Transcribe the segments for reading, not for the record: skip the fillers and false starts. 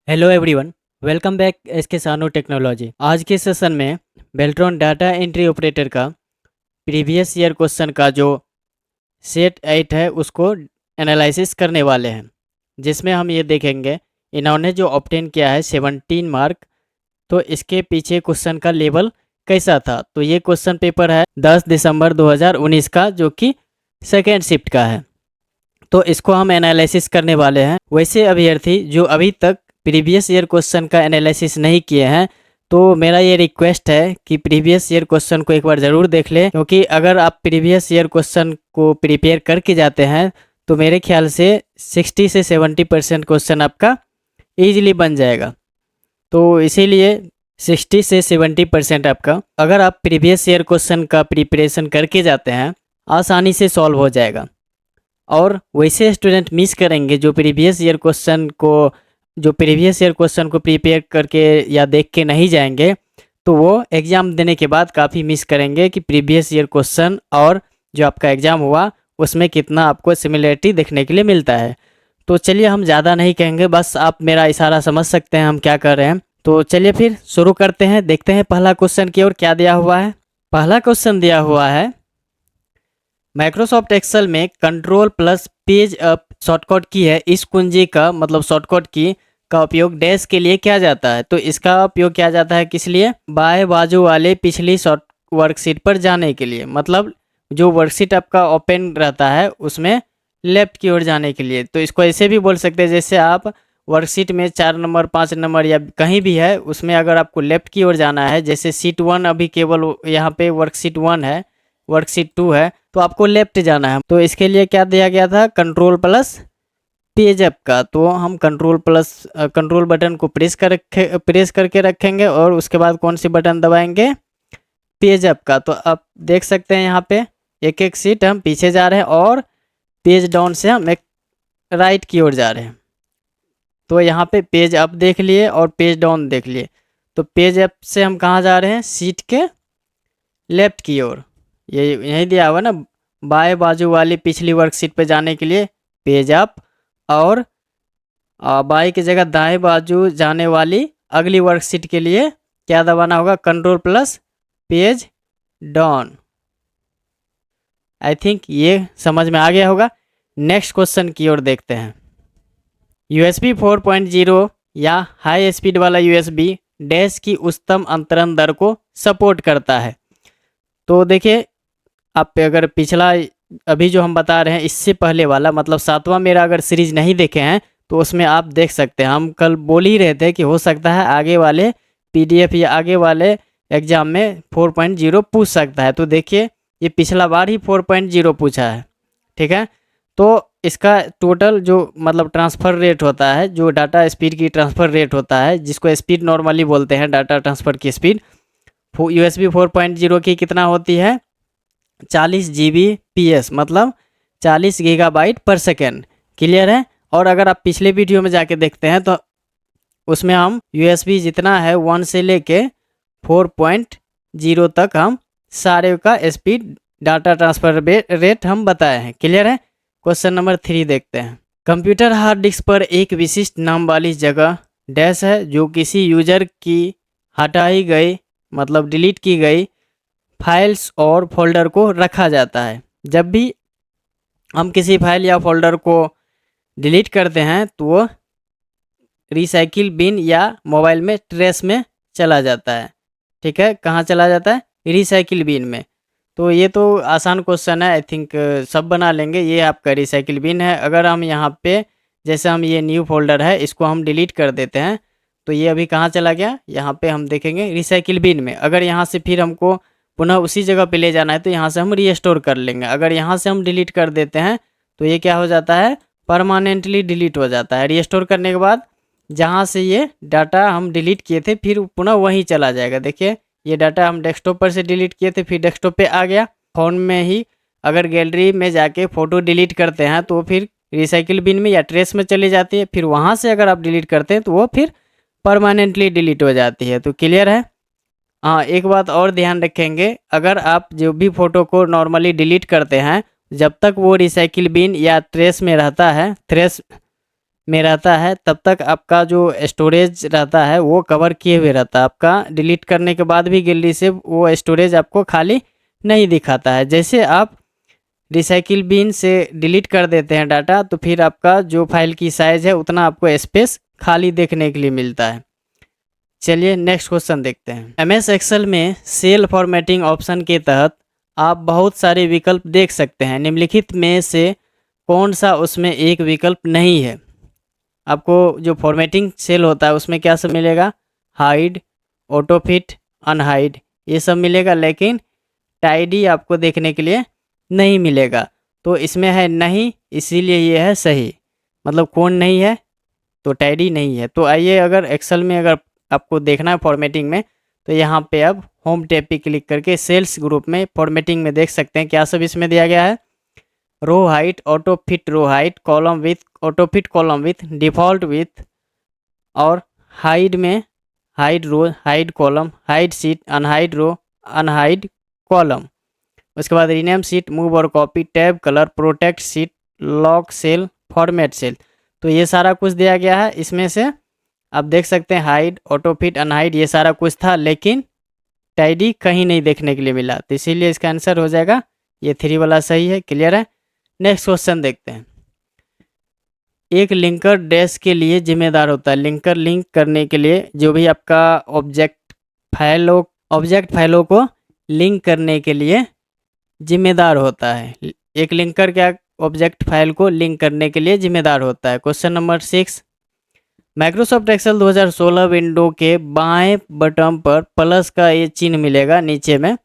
Hello everyone, welcome back SK सानो technology. आज के सेशन में बेल्ट्रॉन डाटा एंट्री ऑपरेटर का प्रीवियस ईयर क्वेश्चन का जो सेट 8 है उसको एनालिसिस करने वाले हैं, जिसमें हम ये देखेंगे इन्होंने जो ऑब्टेन किया है 17 मार्क, तो इसके पीछे क्वेश्चन का लेवल कैसा था। तो ये क्वेश्चन पेपर है 10 दिसंबर 2019 का, जो कि सेकेंड शिफ्ट का है। तो इसको हम एनालिसिस करने वाले हैं। वैसे अभ्यर्थी जो अभी तक प्रीवियस ईयर क्वेश्चन का एनालिसिस नहीं किए हैं, तो मेरा ये रिक्वेस्ट है कि प्रीवियस ईयर क्वेश्चन को एक बार ज़रूर देख लें, क्योंकि अगर आप प्रीवियस ईयर क्वेश्चन को प्रिपेयर करके जाते हैं तो मेरे ख्याल से 60 से 70% क्वेश्चन आपका ईजिली बन जाएगा। तो इसीलिए 60 से 70% आपका, अगर आप प्रीवियस ईयर क्वेश्चन का प्रिपरेशन करके जाते हैं, आसानी से सॉल्व हो जाएगा। और वैसे स्टूडेंट मिस करेंगे जो प्रीवियस ईयर क्वेश्चन को प्रिपेयर करके या देख के नहीं जाएंगे, तो वो एग्ज़ाम देने के बाद काफ़ी मिस करेंगे कि प्रीवियस ईयर क्वेश्चन और जो आपका एग्ज़ाम हुआ उसमें कितना आपको सिमिलरिटी देखने के लिए मिलता है। तो चलिए, हम ज़्यादा नहीं कहेंगे, बस आप मेरा इशारा समझ सकते हैं हम क्या कर रहे हैं। तो चलिए फिर शुरू करते हैं, देखते हैं पहला क्वेश्चन की ओर क्या दिया हुआ है। पहला क्वेश्चन दिया हुआ है, माइक्रोसॉफ्ट एक्सेल में control plus page up shortcut की है, इस कुंजी का मतलब शॉर्टकट की का उपयोग डैश के लिए किया जाता है। तो इसका उपयोग किया जाता है किस लिए? बाएं बाजू वाले पिछली शॉर्ट वर्कशीट पर जाने के लिए, मतलब जो वर्कशीट आपका ओपन रहता है उसमें लेफ्ट की ओर जाने के लिए। तो इसको ऐसे भी बोल सकते हैं, जैसे आप वर्कशीट में 4 नंबर 5 नंबर या कहीं भी है उसमें अगर आपको लेफ्ट की ओर जाना है, जैसे शीट 1 अभी केवल यहाँ पे वर्कशीट 1 है, वर्कशीट 2 है, तो आपको लेफ्ट जाना है। तो इसके लिए क्या दिया गया था? कंट्रोल प्लस पेज अप का। तो हम कंट्रोल बटन को प्रेस करके रखेंगे और उसके बाद कौन सी बटन दबाएंगे? पेज अप का। तो आप देख सकते हैं यहाँ पे एक एक सीट हम पीछे जा रहे हैं और पेज डाउन से हम एक राइट की ओर जा रहे हैं। तो यहाँ पे पेज अप देख लिए और पेज डाउन देख लिए। तो पेज अप से हम कहाँ जा रहे हैं? सीट के लेफ्ट की ओर। ये यही दिया हुआ ना, बाएं बाजू वाली पिछली वर्कशीट पे जाने के लिए पेज अप, और बाएं की जगह दाएं बाजू जाने वाली अगली वर्कशीट के लिए क्या दबाना होगा? Control plus page down. I think ये समझ में आ गया होगा। नेक्स्ट क्वेश्चन की ओर देखते हैं। USB 4.0 या हाई स्पीड वाला USB डैश की उच्चतम अंतरण दर को सपोर्ट करता है। तो देखिए, आप अगर पिछला अभी जो हम बता रहे हैं इससे पहले वाला, मतलब 7वां मेरा अगर सीरीज नहीं देखे हैं तो उसमें आप देख सकते हैं। हम कल बोल ही रहे थे कि हो सकता है आगे वाले PDF या आगे वाले एग्जाम में 4.0 पूछ सकता है। तो देखिए, ये पिछला बार ही 4.0 पूछा है, ठीक है। तो इसका टोटल जो मतलब ट्रांसफ़र रेट होता है, जो डाटा स्पीड की ट्रांसफ़र रेट होता है, जिसको स्पीड नॉर्मली बोलते हैं, डाटा ट्रांसफ़र की स्पीड, USB 4.0 की कितना होती है? 40 Gbps, मतलब 40 गीगाबाइट पर सेकेंड। क्लियर है? और अगर आप पिछले वीडियो में जाके देखते हैं तो उसमें हम USB जितना है 1 से लेके 4.0 तक हम सारे का स्पीड डाटा ट्रांसफर रेट हम बताए हैं। क्लियर है? क्वेश्चन नंबर 3 देखते हैं। कंप्यूटर हार्ड डिस्क पर एक विशिष्ट नाम वाली जगह डैश है जो किसी यूजर की हटाई गई मतलब डिलीट की गई फाइल्स और फोल्डर को रखा जाता है। जब भी हम किसी फाइल या फोल्डर को डिलीट करते हैं तो वो रिसाइकिल बिन या मोबाइल में ट्रेस में चला जाता है। ठीक है, कहाँ चला जाता है? रिसाइकिल बिन में। तो ये तो आसान क्वेश्चन है, आई थिंक सब बना लेंगे। ये आपका रिसाइकिल बिन है। अगर हम यहाँ पे जैसे हम ये न्यू फोल्डर है इसको हम डिलीट कर देते हैं तो ये अभी कहाँ चला गया? यहाँ पे हम देखेंगे रिसाइकिल बिन में। अगर यहाँ से फिर हमको पुनः उसी जगह पे ले जाना है तो यहाँ से हम रीस्टोर कर लेंगे। अगर यहाँ से हम डिलीट कर देते हैं तो ये क्या हो जाता है? परमानेंटली डिलीट हो जाता है। रीस्टोर करने के बाद जहाँ से ये डाटा हम डिलीट किए थे फिर पुनः वहीं चला जाएगा। देखिए, ये डाटा हम डेस्कटॉप पर से डिलीट किए थे, फिर डेस्कटॉप पे आ गया। फ़ोन में ही अगर गैलरी में जाके फ़ोटो डिलीट करते हैं तो फिर रिसाइकिल बिन में या ट्रेस में चली जाती है। फिर वहाँ से अगर आप डिलीट करते हैं तो वो फिर परमानेंटली डिलीट हो जाती है। तो क्लियर है? हाँ, एक बात और ध्यान रखेंगे, अगर आप जो भी फ़ोटो को नॉर्मली डिलीट करते हैं, जब तक वो रिसाइकिल बिन या ट्रेस में रहता है, ट्रेस में रहता है तब तक आपका जो स्टोरेज रहता है वो कवर किए हुए रहता है। आपका डिलीट करने के बाद भी गैलरी से वो स्टोरेज आपको खाली नहीं दिखाता है। जैसे आप रिसाइकिल बिन से डिलीट कर देते हैं डाटा, तो फिर आपका जो फाइल की साइज़ है उतना आपको स्पेस खाली देखने के लिए मिलता है। चलिए नेक्स्ट क्वेश्चन देखते हैं। MS एक्सेल में सेल फॉर्मेटिंग ऑप्शन के तहत आप बहुत सारे विकल्प देख सकते हैं। निम्नलिखित में से कौन सा उसमें एक विकल्प नहीं है? आपको जो फॉर्मेटिंग सेल होता है उसमें क्या सब मिलेगा? हाइड, ऑटो फिट, अनहाइड, ये सब मिलेगा, लेकिन टाइडी आपको देखने के लिए नहीं मिलेगा। तो इसमें है नहीं, इसीलिए ये है सही। मतलब कौन नहीं है? तो टाइडी नहीं है। तो आइए, अगर एक्सेल में अगर आपको देखना है फॉर्मेटिंग में, तो यहाँ पे अब होम टैब पे क्लिक करके सेल्स ग्रुप में फॉर्मेटिंग में देख सकते हैं क्या सब इसमें दिया गया है। Row height, auto fit row height, column width, auto fit column width, default width, और हाइड में hide row, hide column, hide sheet, unhide row, unhide column. उसके बाद रीनेम सीट, मूव और copy, tab colour, protect sheet, lock cell, format cell. तो ये सारा कुछ दिया गया है। इसमें से आप देख सकते हैं हाइड, ऑटो फिट, अनहाइड, ये सारा कुछ था, लेकिन टाइडी कहीं नहीं देखने के लिए मिला। तो इसीलिए इसका आंसर हो जाएगा ये 3 वाला सही है। क्लियर है? नेक्स्ट क्वेश्चन देखते हैं। एक लिंकर डैश के लिए जिम्मेदार होता है। लिंकर लिंक करने के लिए जो भी आपका ऑब्जेक्ट फाइलों को लिंक करने के लिए जिम्मेदार होता है। एक लिंकर क्या ऑब्जेक्ट फाइल को लिंक करने के लिए जिम्मेदार होता है। Question number 6, Microsoft Excel 2016 window के बाएं बटन पर प्लस का ये चिन्ह मिलेगा नीचे में,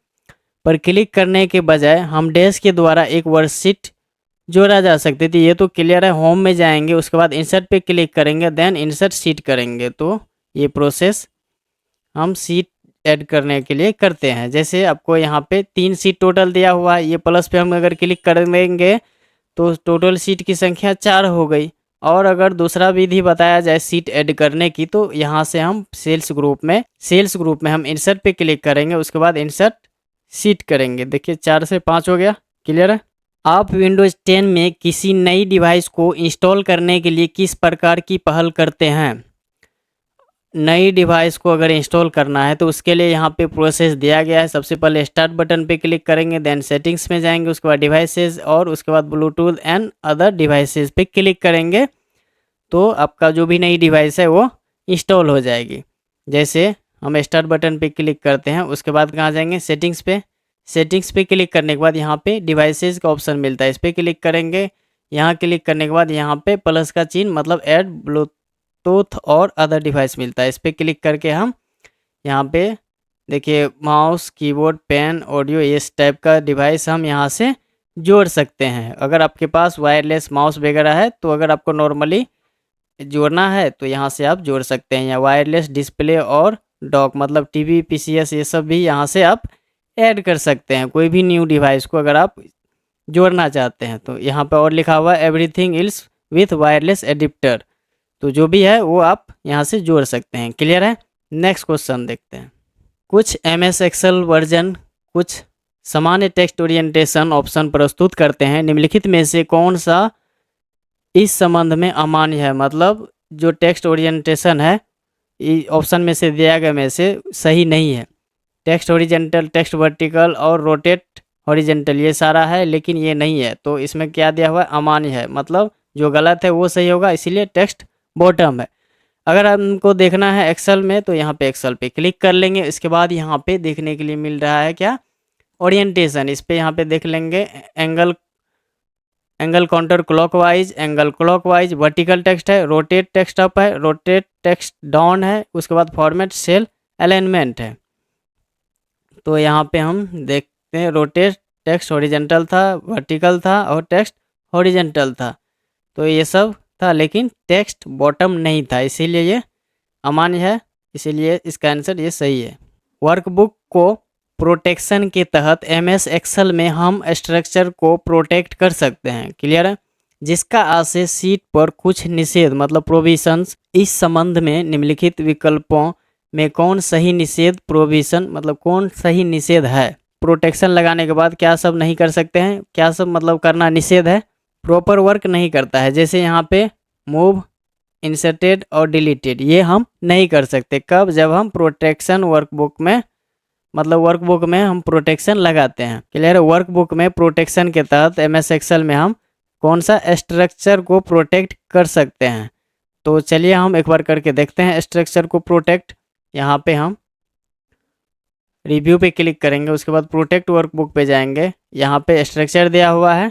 पर क्लिक करने के बजाय हम डैश के द्वारा एक वर्कशीट जोड़ा जा सकती थी। ये तो क्लियर है। होम में जाएंगे, उसके बाद इंसर्ट पे क्लिक करेंगे, देन इंसर्ट शीट करेंगे। तो ये प्रोसेस हम शीट ऐड करने के लिए करते हैं। जैसे आपको यहाँ पे 3 शीट टोटल दिया हुआ है, ये प्लस पे हम अगर क्लिक कर देंगे तो टोटल शीट की संख्या 4 हो गई। और अगर दूसरा विधि बताया जाए शीट ऐड करने की, तो यहाँ से हम सेल्स ग्रुप में हम इंसर्ट पे क्लिक करेंगे, उसके बाद इंसर्ट शीट करेंगे। देखिए 4 से 5 हो गया। क्लियर है? आप विंडोज़ 10 में किसी नई डिवाइस को इंस्टॉल करने के लिए किस प्रकार की पहल करते हैं? नई डिवाइस को अगर इंस्टॉल करना है तो उसके लिए यहाँ पे प्रोसेस दिया गया है। सबसे पहले स्टार्ट बटन पे क्लिक करेंगे, देन सेटिंग्स में जाएंगे, उसके बाद डिवाइसेस, और उसके बाद ब्लूटूथ एंड अदर डिवाइसेस पे क्लिक करेंगे, तो आपका जो भी नई डिवाइस है वो इंस्टॉल हो जाएगी। जैसे हम स्टार्ट बटन पे क्लिक करते हैं, उसके बाद कहाँ जाएंगे? सेटिंग्स पे क्लिक करने के बाद यहाँ पे डिवाइसेस का ऑप्शन मिलता है, इस पर क्लिक करेंगे। यहाँ क्लिक करने के बाद यहाँ पे प्लस का चिन्ह, मतलब ऐड ब्लूटूथ और अदर डिवाइस मिलता है, इस पर क्लिक करके हम यहाँ पे देखिए माउस, कीबोर्ड, पेन, ऑडियो, इस टाइप का डिवाइस हम यहाँ से जोड़ सकते हैं। अगर आपके पास वायरलेस माउस वगैरह है, तो अगर आपको नॉर्मली जोड़ना है तो यहाँ से आप जोड़ सकते हैं, या वायरलेस डिस्प्ले और डॉक, मतलब टीवी, पीसीएस, ये सब भी यहाँ से आप ऐड कर सकते हैं। कोई भी न्यू डिवाइस को अगर आप जोड़ना चाहते हैं, तो यहाँ पे और लिखा हुआ है everything ills with wireless adapter, तो जो भी है वो आप यहाँ से जोड़ सकते हैं। क्लियर है? नेक्स्ट क्वेश्चन देखते हैं। कुछ MS एक्सेल वर्जन कुछ सामान्य टेक्स्ट ओरिएंटेशन ऑप्शन प्रस्तुत करते हैं। निम्नलिखित में से कौन सा इस संबंध में अमान्य है? मतलब जो टेक्स्ट ओरिएंटेशन है ऑप्शन में से दिया गया में से सही नहीं है। टेक्स्ट हॉरिजेंटल, टेक्स्ट वर्टिकल और रोटेट हॉरिजेंटल, ये सारा है, लेकिन ये नहीं है। तो इसमें क्या दिया हुआ है? अमान्य है, मतलब जो गलत है वो सही होगा, इसीलिए टेक्स्ट बॉटम है। अगर हमको देखना है एक्सेल में, तो यहाँ पे एक्सेल पे क्लिक कर लेंगे। इसके बाद यहाँ पे देखने के लिए मिल रहा है क्या? ओरिएंटेशन। इस पर यहाँ पे देख लेंगे angle counter clockwise, angle clockwise, vertical text है, रोटेट टेक्स्ट अप है, रोटेट टेक्स्ट डाउन है, उसके बाद फॉर्मेट सेल अलाइनमेंट है। तो यहाँ पे हम देखते हैं रोटेट टेक्स्ट हॉरिजेंटल था, वर्टिकल था और टेक्स्ट हॉरिजेंटल था, तो ये सब था, लेकिन टेक्स्ट बॉटम नहीं था, इसीलिए ये अमान्य है, इसीलिए इसका आंसर ये सही है। वर्कबुक को प्रोटेक्शन के तहत MS एक्सेल में हम स्ट्रक्चर को प्रोटेक्ट कर सकते हैं। क्लियर है? जिसका आशय सीट पर कुछ निषेध, मतलब प्रोविजंस, इस संबंध में निम्नलिखित विकल्पों में कौन सही निषेध प्रोविजन, मतलब कौन सही निषेध है? प्रोटेक्शन लगाने के बाद क्या सब नहीं कर सकते हैं, क्या सब मतलब करना निषेध है? प्रॉपर वर्क नहीं करता है। जैसे यहाँ पे मूव इंसर्टेड और डिलीटेड ये हम नहीं कर सकते। कब? जब हम प्रोटेक्शन वर्कबुक में मतलब वर्कबुक में हम प्रोटेक्शन लगाते हैं। क्लियर है? वर्कबुक में प्रोटेक्शन के तहत MS एक्सेल में हम कौन सा स्ट्रक्चर को प्रोटेक्ट कर सकते हैं। तो चलिए हम एक बार करके देखते हैं स्ट्रक्चर को प्रोटेक्ट। यहाँ पे हम रिव्यू पे क्लिक करेंगे, उसके बाद प्रोटेक्ट वर्कबुक पे जाएंगे। यहाँ पे स्ट्रक्चर दिया हुआ है,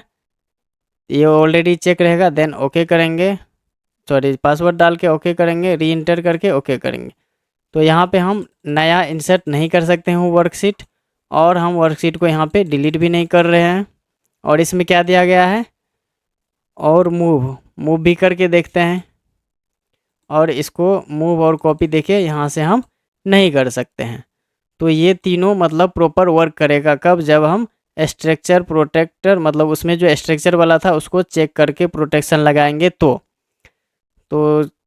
ये ऑलरेडी चेक रहेगा। देन ओके करेंगे, सॉरी पासवर्ड डाल के ओके करेंगे, री इंटर करके ओके करेंगे। तो यहाँ पे हम नया इंसर्ट नहीं कर सकते हैं वर्कशीट, और हम वर्कशीट को यहाँ पे डिलीट भी नहीं कर रहे हैं। और इसमें क्या दिया गया है, और मूव भी करके देखते हैं। और इसको मूव और कॉपी देखिए यहाँ से हम नहीं कर सकते हैं। तो ये तीनों मतलब प्रॉपर वर्क करेगा कब? जब हम स्ट्रक्चर प्रोटेक्टर मतलब उसमें जो स्ट्रक्चर वाला था उसको चेक करके प्रोटेक्शन लगाएंगे। तो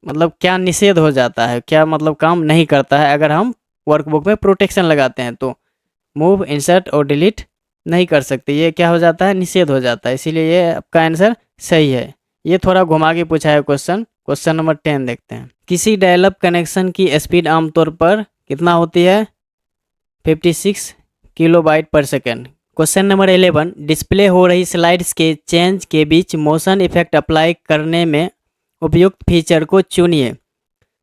मतलब क्या निषेध हो जाता है, क्या मतलब काम नहीं करता है अगर हम वर्कबुक में प्रोटेक्शन लगाते हैं। तो मूव, इंसर्ट और डिलीट नहीं कर सकते, ये क्या हो जाता है, निषेध हो जाता है। इसीलिए ये आपका आंसर सही है। ये थोड़ा घुमा के पूछा है क्वेश्चन नंबर 10 देखते हैं। किसी डायल-अप कनेक्शन की स्पीड आमतौर पर कितना होती है? 56 किलोबाइट पर सेकेंड। क्वेश्चन नंबर 11, डिस्प्ले हो रही स्लाइड्स के चेंज के बीच मोशन इफेक्ट अप्लाई करने में उपयुक्त फीचर को चुनिए।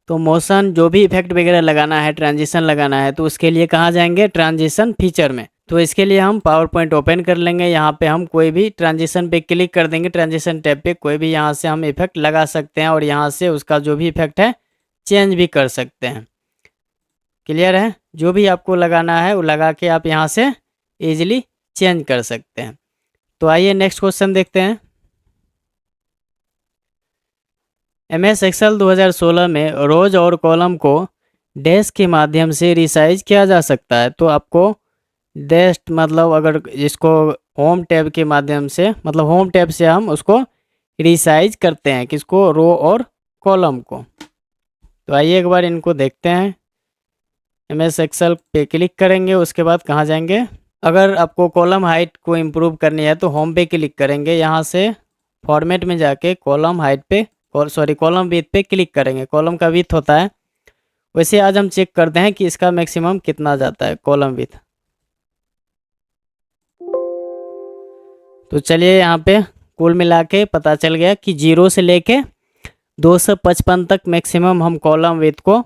तो मोशन जो भी इफेक्ट वगैरह लगाना है, ट्रांजिशन लगाना है, तो उसके लिए कहाँ जाएंगे? ट्रांजिशन फीचर में। तो इसके लिए हम पावर पॉइंट ओपन कर लेंगे। यहाँ पे हम कोई भी ट्रांजिशन पे क्लिक कर देंगे, ट्रांजिशन टैब पे कोई भी यहाँ से हम इफेक्ट लगा सकते हैं, और यहाँ से उसका जो भी इफेक्ट है चेंज भी कर सकते हैं। क्लियर है? जो भी आपको लगाना है वो लगा के आप यहाँ से ईजिली चेंज कर सकते हैं। तो आइए नेक्स्ट क्वेश्चन देखते हैं। MS एक्सेल 2016 में रोज और कॉलम को डैश के माध्यम से रिसाइज किया जा सकता है। तो आपको डैश मतलब अगर इसको होम टैब के माध्यम से मतलब होम टैब से हम उसको रिसाइज करते हैं, किसको? रो और कॉलम को। तो आइए एक बार इनको देखते हैं। MS एक्सेल पे क्लिक करेंगे, उसके बाद कहाँ जाएंगे? अगर आपको कॉलम हाइट को इम्प्रूव करनी है तो होम पे क्लिक करेंगे, यहाँ से फॉर्मेट में जाके कॉलम हाइट पे कॉलम विड्थ पे क्लिक करेंगे। कॉलम का विड्थ होता है, वैसे आज हम चेक करते हैं कि इसका मैक्सिमम कितना जाता है कॉलम विड्थ। तो चलिए यहाँ पे कुल मिला के पता चल गया कि 0 से लेके 255 तक मैक्सिमम हम कॉलम विड्थ को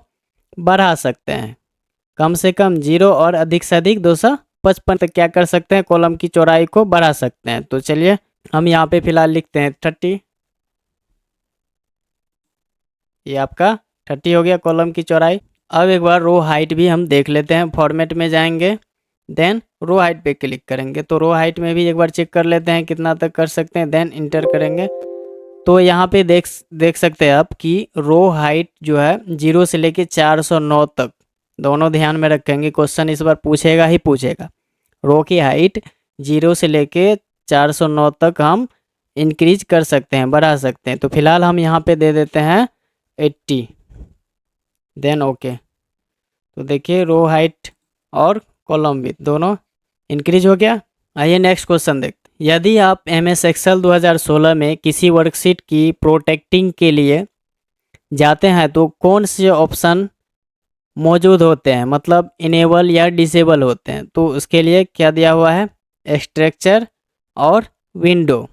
बढ़ा सकते हैं। कम से कम 0 और अधिक से अधिक 255 तक क्या कर सकते हैं? कॉलम की चौड़ाई को बढ़ा सकते हैं। तो चलिए हम यहाँ पे फिलहाल लिखते हैं 30। ये आपका 30 हो गया कॉलम की चौड़ाई। अब एक बार रो हाइट भी हम देख लेते हैं। फॉर्मेट में जाएंगे, देन रो हाइट पे क्लिक करेंगे। तो रो हाइट में भी एक बार चेक कर लेते हैं कितना तक कर सकते हैं, देन इंटर करेंगे। तो यहाँ पे देख सकते हैं आप कि रो हाइट जो है 0 से लेके 409 तक दोनों ध्यान में रखेंगे। क्वेश्चन इस बार पूछेगा ही पूछेगा। रो की हाइट 0 से लेके 409 तक हम इंक्रीज कर सकते हैं, बढ़ा सकते हैं। तो फिलहाल हम यहाँ पे दे देते हैं 80, देन ओके। तो देखिए रो हाइट और कॉलम विड्थ दोनों इंक्रीज हो गया। आइए नेक्स्ट क्वेश्चन देखते हैं। यदि आप MS एक्सेल 2016 में किसी वर्कशीट की प्रोटेक्टिंग के लिए जाते हैं तो कौन से ऑप्शन मौजूद होते हैं, मतलब इनेबल या डिसेबल होते हैं? तो उसके लिए क्या दिया हुआ है? स्ट्रक्चर और विंडो।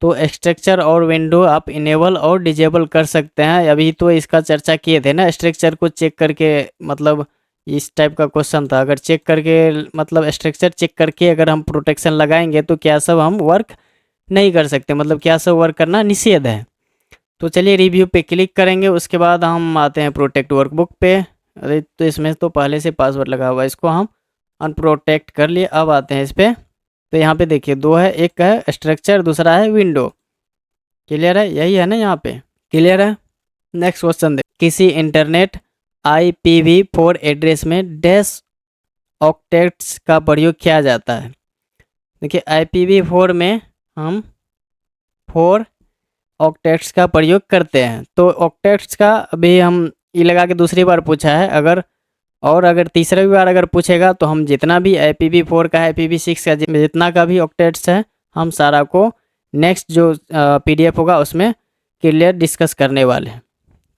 तो स्ट्रक्चर और विंडो आप इनेबल और डिजेबल कर सकते हैं। अभी तो इसका चर्चा किए थे ना, स्ट्रक्चर को चेक करके, मतलब इस टाइप का क्वेश्चन था। अगर चेक करके मतलब स्ट्रक्चर चेक करके अगर हम प्रोटेक्शन लगाएंगे तो क्या सब हम वर्क नहीं कर सकते, मतलब क्या सब वर्क करना निषेध है। तो चलिए रिव्यू पे क्लिक करेंगे, उसके बाद हम आते हैं प्रोटेक्ट वर्कबुक पे। अरे तो इसमें तो पहले से पासवर्ड लगा हुआ है, इसको हम अनप्रोटेक्ट कर लिए। अब आते हैं इस पर। तो यहाँ पे देखिए 2 है, एक है स्ट्रक्चर, दूसरा है विंडो। क्लियर है? यही है ना यहाँ पे? क्लियर है? नेक्स्ट क्वेश्चन देख। किसी इंटरनेट IPv4 एड्रेस में डैश ऑक्टेट्स का प्रयोग किया जाता है। देखिए IPv4 में हम 4 ऑक्टेट्स का प्रयोग करते हैं। तो ऑक्टेट्स का अभी हम ये लगा के दूसरी बार पूछा है। अगर तीसरी बार अगर पूछेगा तो हम जितना भी IPv4 का है, IPv6 का जितना का भी ऑक्टेट्स है, हम सारा को नेक्स्ट जो PDF होगा उसमें क्लियर डिस्कस करने वाले हैं।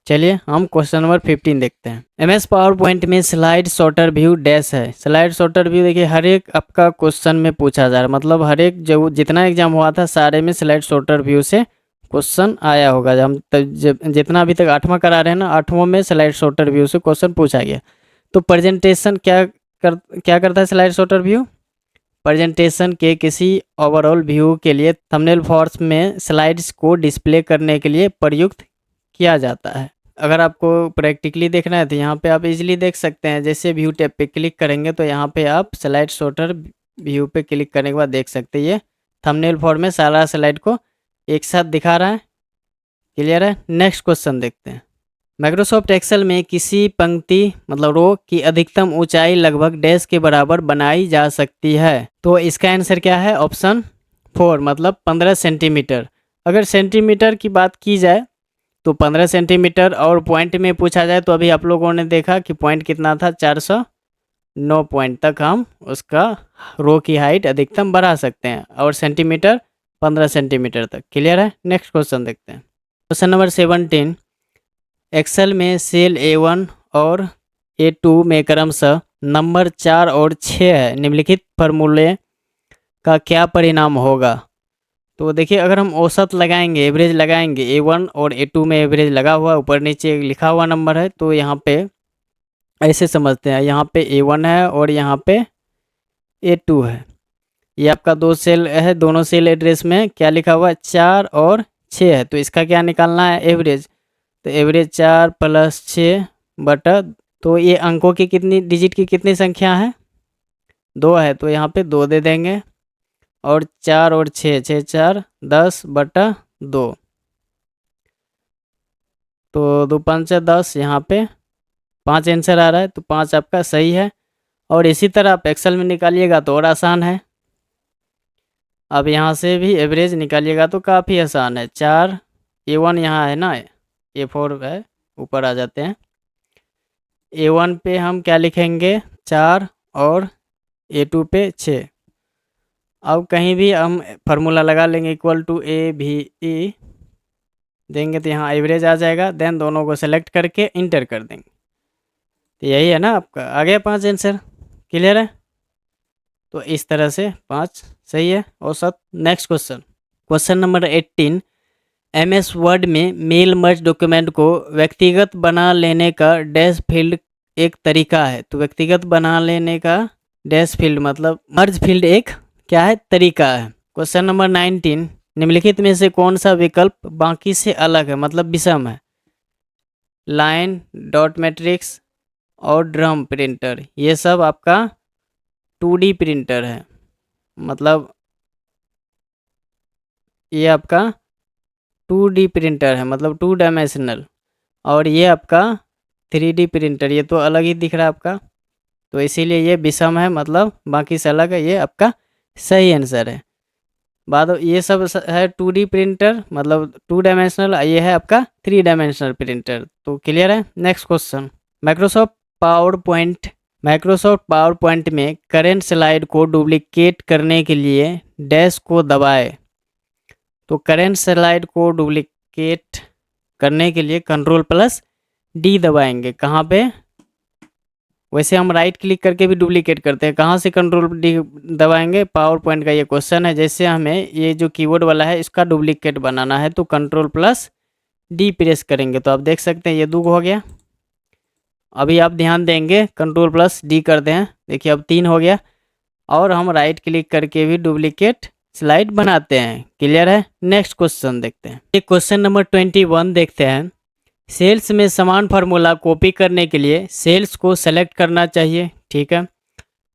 चलिए हम क्वेश्चन नंबर 15 देखते हैं। एमएस पावर पॉइंट में स्लाइड शॉर्टर व्यू डैश है। स्लाइड शॉर्टर व्यू देखिए हर एक आपका क्वेश्चन में पूछा जा रहा है, मतलब हर एक जो जितना एग्जाम हुआ था सारे में स्लाइड शॉर्टर व्यू से क्वेश्चन आया होगा। हम जितना अभी तक 8वां करा रहे हैं ना, 8वां में स्लाइड शॉर्टर व्यू से क्वेश्चन पूछा गया। तो प्रेजेंटेशन क्या करता है स्लाइड शॉर्टर व्यू? प्रेजेंटेशन के किसी ओवरऑल व्यू के लिए थंबनेल फॉर्स में स्लाइड्स को डिस्प्ले करने के लिए प्रयुक्त किया जाता है। अगर आपको प्रैक्टिकली देखना है तो यहाँ पे आप इजीली देख सकते हैं। जैसे व्यू टैब पे क्लिक करेंगे तो यहाँ पे आप स्लाइड शॉर्टर व्यू पे क्लिक करने के बाद देख सकते हैं ये थंबनेल फॉर्म में सारा स्लाइड को एक साथ दिखा रहा है। क्लियर है? नेक्स्ट क्वेश्चन देखते हैं। माइक्रोसॉफ्ट एक्सेल में किसी पंक्ति मतलब रो की अधिकतम ऊंचाई लगभग डैश के बराबर बनाई जा सकती है। तो इसका आंसर क्या है? ऑप्शन 4 मतलब 15 सेंटीमीटर। अगर सेंटीमीटर की बात की जाए तो 15 सेंटीमीटर, और पॉइंट में पूछा जाए तो अभी आप लोगों ने देखा कि पॉइंट कितना था, 409 पॉइंट तक हम उसका रो की हाइट अधिकतम बढ़ा सकते हैं, और सेंटीमीटर 15 सेंटीमीटर तक। क्लियर है? नेक्स्ट क्वेश्चन देखते हैं। Question number 17। एक्सेल में सेल A1 और A2 में क्रमशः नंबर 4 और 6 है। निम्नलिखित फार्मूले का क्या परिणाम होगा? तो देखिए अगर हम औसत लगाएंगे, एवरेज लगाएंगे, A1 और A2 में एवरेज लगा हुआ, ऊपर नीचे लिखा हुआ नंबर है, तो यहाँ पे ऐसे समझते हैं, यहाँ पे A1 है और यहाँ पे A2 है। ये आपका दो सेल है, दोनों सेल एड्रेस में क्या लिखा हुआ है? 4 और 6 है। तो इसका क्या निकालना है? एवरेज। तो एवरेज 4 + 6 बटा, तो ये अंकों की कितनी डिजिट की कितनी संख्या है? 2 है, तो यहाँ पे 2 दे देंगे, और 4 और 6, 6 4 10 बटा 2, तो 2 5 10, यहाँ पे 5 आंसर आ रहा है, तो 5 आपका सही है। और इसी तरह आप एक्सेल में निकालिएगा तो और आसान है। अब यहाँ से भी एवरेज निकालिएगा तो काफ़ी आसान है। 4 A1 यहाँ है ना, A4 है, ऊपर आ जाते हैं। A1 पे हम क्या लिखेंगे? 4, और A2 पे 6। अब कहीं भी हम फार्मूला लगा लेंगे, इक्वल टू AVE देंगे तो यहाँ एवरेज आ जाएगा। देन दोनों को सेलेक्ट करके इंटर कर देंगे, तो यही है ना आपका, आ गया 5 आंसर। क्लियर है? तो इस तरह से 5 सही है औसत। Next question, question number 18। MS word में मेल मर्ज डॉक्यूमेंट को व्यक्तिगत बना लेने का डैश फील्ड एक तरीका है। तो व्यक्तिगत बना लेने का डैश फील्ड मतलब मर्ज फील्ड एक क्या है? तरीका है। Question number 19। निम्नलिखित में से कौन सा विकल्प बाकी से अलग है मतलब विषम है? लाइन, डॉट मैट्रिक्स और ड्रम प्रिंटर, ये सब आपका 2D प्रिंटर है, मतलब ये आपका 2D प्रिंटर है, मतलब 2 डायमेंशनल। और ये आपका 3D प्रिंटर, ये तो अलग ही दिख रहा है आपका, तो इसीलिए ये विषम है, मतलब बाकी से अलग है। ये आपका सही आंसर है। बाद ये सब है 2D प्रिंटर मतलब 2 डायमेंशनल, ये है आपका 3 डायमेंशनल प्रिंटर। तो क्लियर है? Next question, Microsoft power point में करेंट स्लाइड को डुप्लीकेट करने के लिए डैश को दबाएं। तो करेंट स्लाइड को डुप्लीकेट करने के लिए Ctrl+D दबाएंगे। कहाँ पे? वैसे हम राइट क्लिक करके भी डुप्लीकेट करते हैं, कहाँ से Ctrl+D दबाएंगे? पावर पॉइंट का ये क्वेश्चन है। जैसे हमें ये जो कीबोर्ड वाला है इसका डुप्लीकेट बनाना है तो Ctrl+D प्रेस करेंगे, तो आप देख सकते हैं ये 2 हो गया। अभी आप ध्यान देंगे, Ctrl+D कर दें, देखिए अब 3 हो गया। और हम राइट क्लिक करके भी डुप्लीकेट स्लाइड बनाते हैं। क्लियर है? नेक्स्ट क्वेश्चन देखते हैं। ये क्वेश्चन नंबर 21 देखते हैं। सेल्स में समान फार्मूला कॉपी करने के लिए सेल्स को सेलेक्ट करना चाहिए, ठीक है,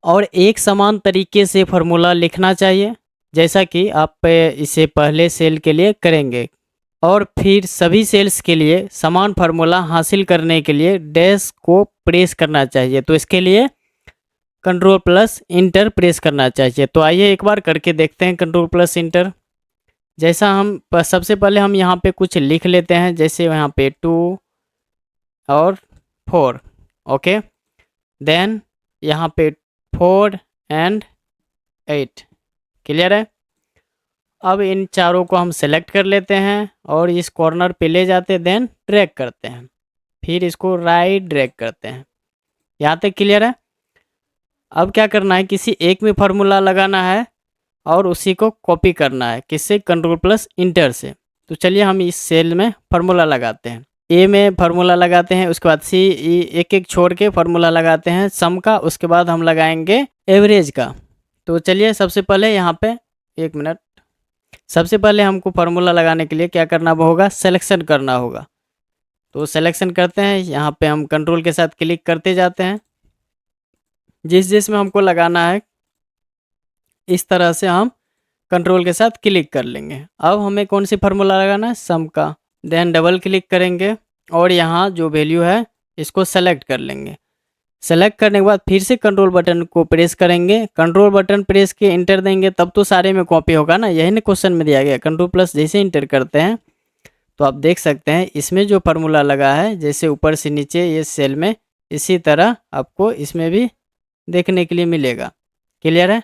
और एक समान तरीके से फार्मूला लिखना चाहिए, जैसा कि आप इसे पहले सेल के लिए करेंगे। और फिर सभी सेल्स के लिए समान फार्मूला हासिल करने के लिए डैश को प्रेस करना चाहिए। तो इसके लिए Ctrl+Enter प्रेस करना चाहिए। तो आइए एक बार करके देखते हैं Ctrl+Enter। जैसा हम सबसे पहले हम यहाँ पे कुछ लिख लेते हैं, जैसे यहाँ पे 2 और 4, ओके। देन यहाँ पे 4 and 8। क्लियर है? अब इन चारों को हम सेलेक्ट कर लेते हैं और इस कॉर्नर पे ले जाते हैं, देन ड्रैग करते हैं, फिर इसको राइट ड्रैग करते हैं। यहाँ तक क्लियर है। अब क्या करना है, किसी एक में फार्मूला लगाना है और उसी को कॉपी करना है, किससे, कंट्रोल प्लस इंटर से। तो चलिए हम इस सेल में फार्मूला लगाते हैं, ए में फार्मूला लगाते हैं, उसके बाद सी, एक एक छोड़ के फार्मूला लगाते हैं सम का, उसके बाद हम लगाएंगे एवरेज का। तो चलिए सबसे पहले यहाँ पे, एक मिनट, सबसे पहले हमको फार्मूला लगाने के लिए क्या करना होगा, सिलेक्शन करना होगा। तो सिलेक्शन करते हैं, यहाँ पे हम कंट्रोल के साथ क्लिक करते जाते हैं, जिसमें हमको लगाना है इस तरह से हम कंट्रोल के साथ क्लिक कर लेंगे। अब हमें कौन सी फार्मूला लगाना है, सम का, देन डबल क्लिक करेंगे और यहाँ जो वैल्यू है इसको सेलेक्ट कर लेंगे। सेलेक्ट करने के बाद फिर से कंट्रोल बटन को प्रेस करेंगे, कंट्रोल बटन प्रेस के इंटर देंगे, तब तो सारे में कॉपी होगा ना, यही ना क्वेश्चन में दिया गया। कंट्रोल प्लस जैसे इंटर करते हैं तो आप देख सकते हैं इसमें जो फार्मूला लगा है, जैसे ऊपर से नीचे ये सेल में, इसी तरह आपको इसमें भी देखने के लिए मिलेगा। क्लियर है।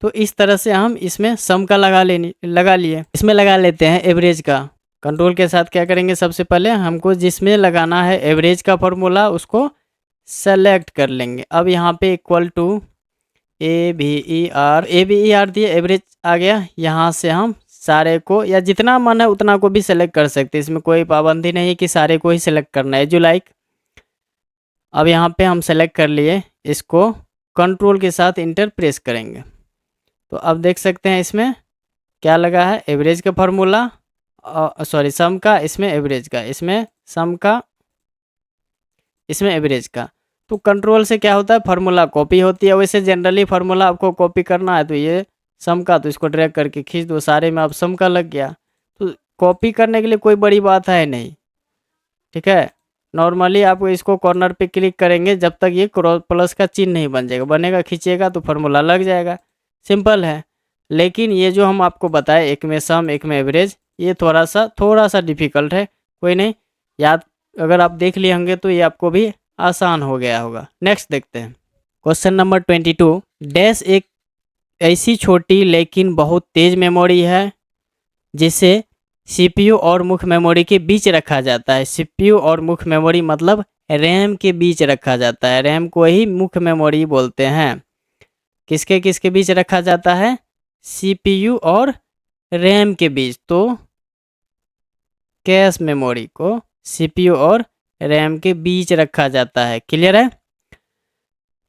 तो इस तरह से हम इसमें सम का लगा लिए। इसमें लगा लेते हैं एवरेज का। कंट्रोल के साथ क्या करेंगे, सबसे पहले हमको जिसमें लगाना है एवरेज का फार्मूला उसको सेलेक्ट कर लेंगे। अब यहाँ पे इक्वल टू ABER दिए, एवरेज आ गया। यहाँ से हम सारे को या जितना मन है उतना को भी सेलेक्ट कर सकते हैं, इसमें कोई पाबंदी नहीं है कि सारे को ही सेलेक्ट करना है, जो लाइक। अब यहाँ पे हम सेलेक्ट कर लिए, इसको कंट्रोल के साथ इंटर प्रेस करेंगे तो अब देख सकते हैं इसमें क्या लगा है, एवरेज का फार्मूला, सॉरी सम का, इसमें एवरेज का, इसमें सम का, इसमें एवरेज का। तो कंट्रोल से क्या होता है, फार्मूला कॉपी होती है। वैसे जनरली फार्मूला आपको कॉपी करना है तो ये सम का, तो इसको ड्रैग करके खींच दो, सारे में अब सम का लग गया। तो कॉपी करने के लिए कोई बड़ी बात है नहीं, ठीक है। नॉर्मली आप इसको कॉर्नर पे क्लिक करेंगे, जब तक ये क्रॉस प्लस का चिन्ह नहीं बन जाएगा, बनेगा, खींचेगा तो फार्मूला लग जाएगा, सिंपल है। लेकिन ये जो हम आपको बताए, एक में सम एक में एवरेज, ये थोड़ा सा डिफ़िकल्ट है, कोई नहीं, याद अगर आप देख लिए होंगे तो ये आपको भी आसान हो गया होगा। नेक्स्ट देखते हैं क्वेश्चन नंबर 22। डैश एक ऐसी छोटी लेकिन बहुत तेज़ मेमोरी है जिसे CPU और मुख्य मेमोरी के बीच रखा जाता है। CPU और मुख्य मेमोरी मतलब रैम के बीच रखा जाता है, रैम को ही मुख्य मेमोरी बोलते हैं। किसके किसके बीच रखा जाता है, CPU और रैम के बीच। तो कैश मेमोरी को CPU और रैम के बीच रखा जाता है। क्लियर है।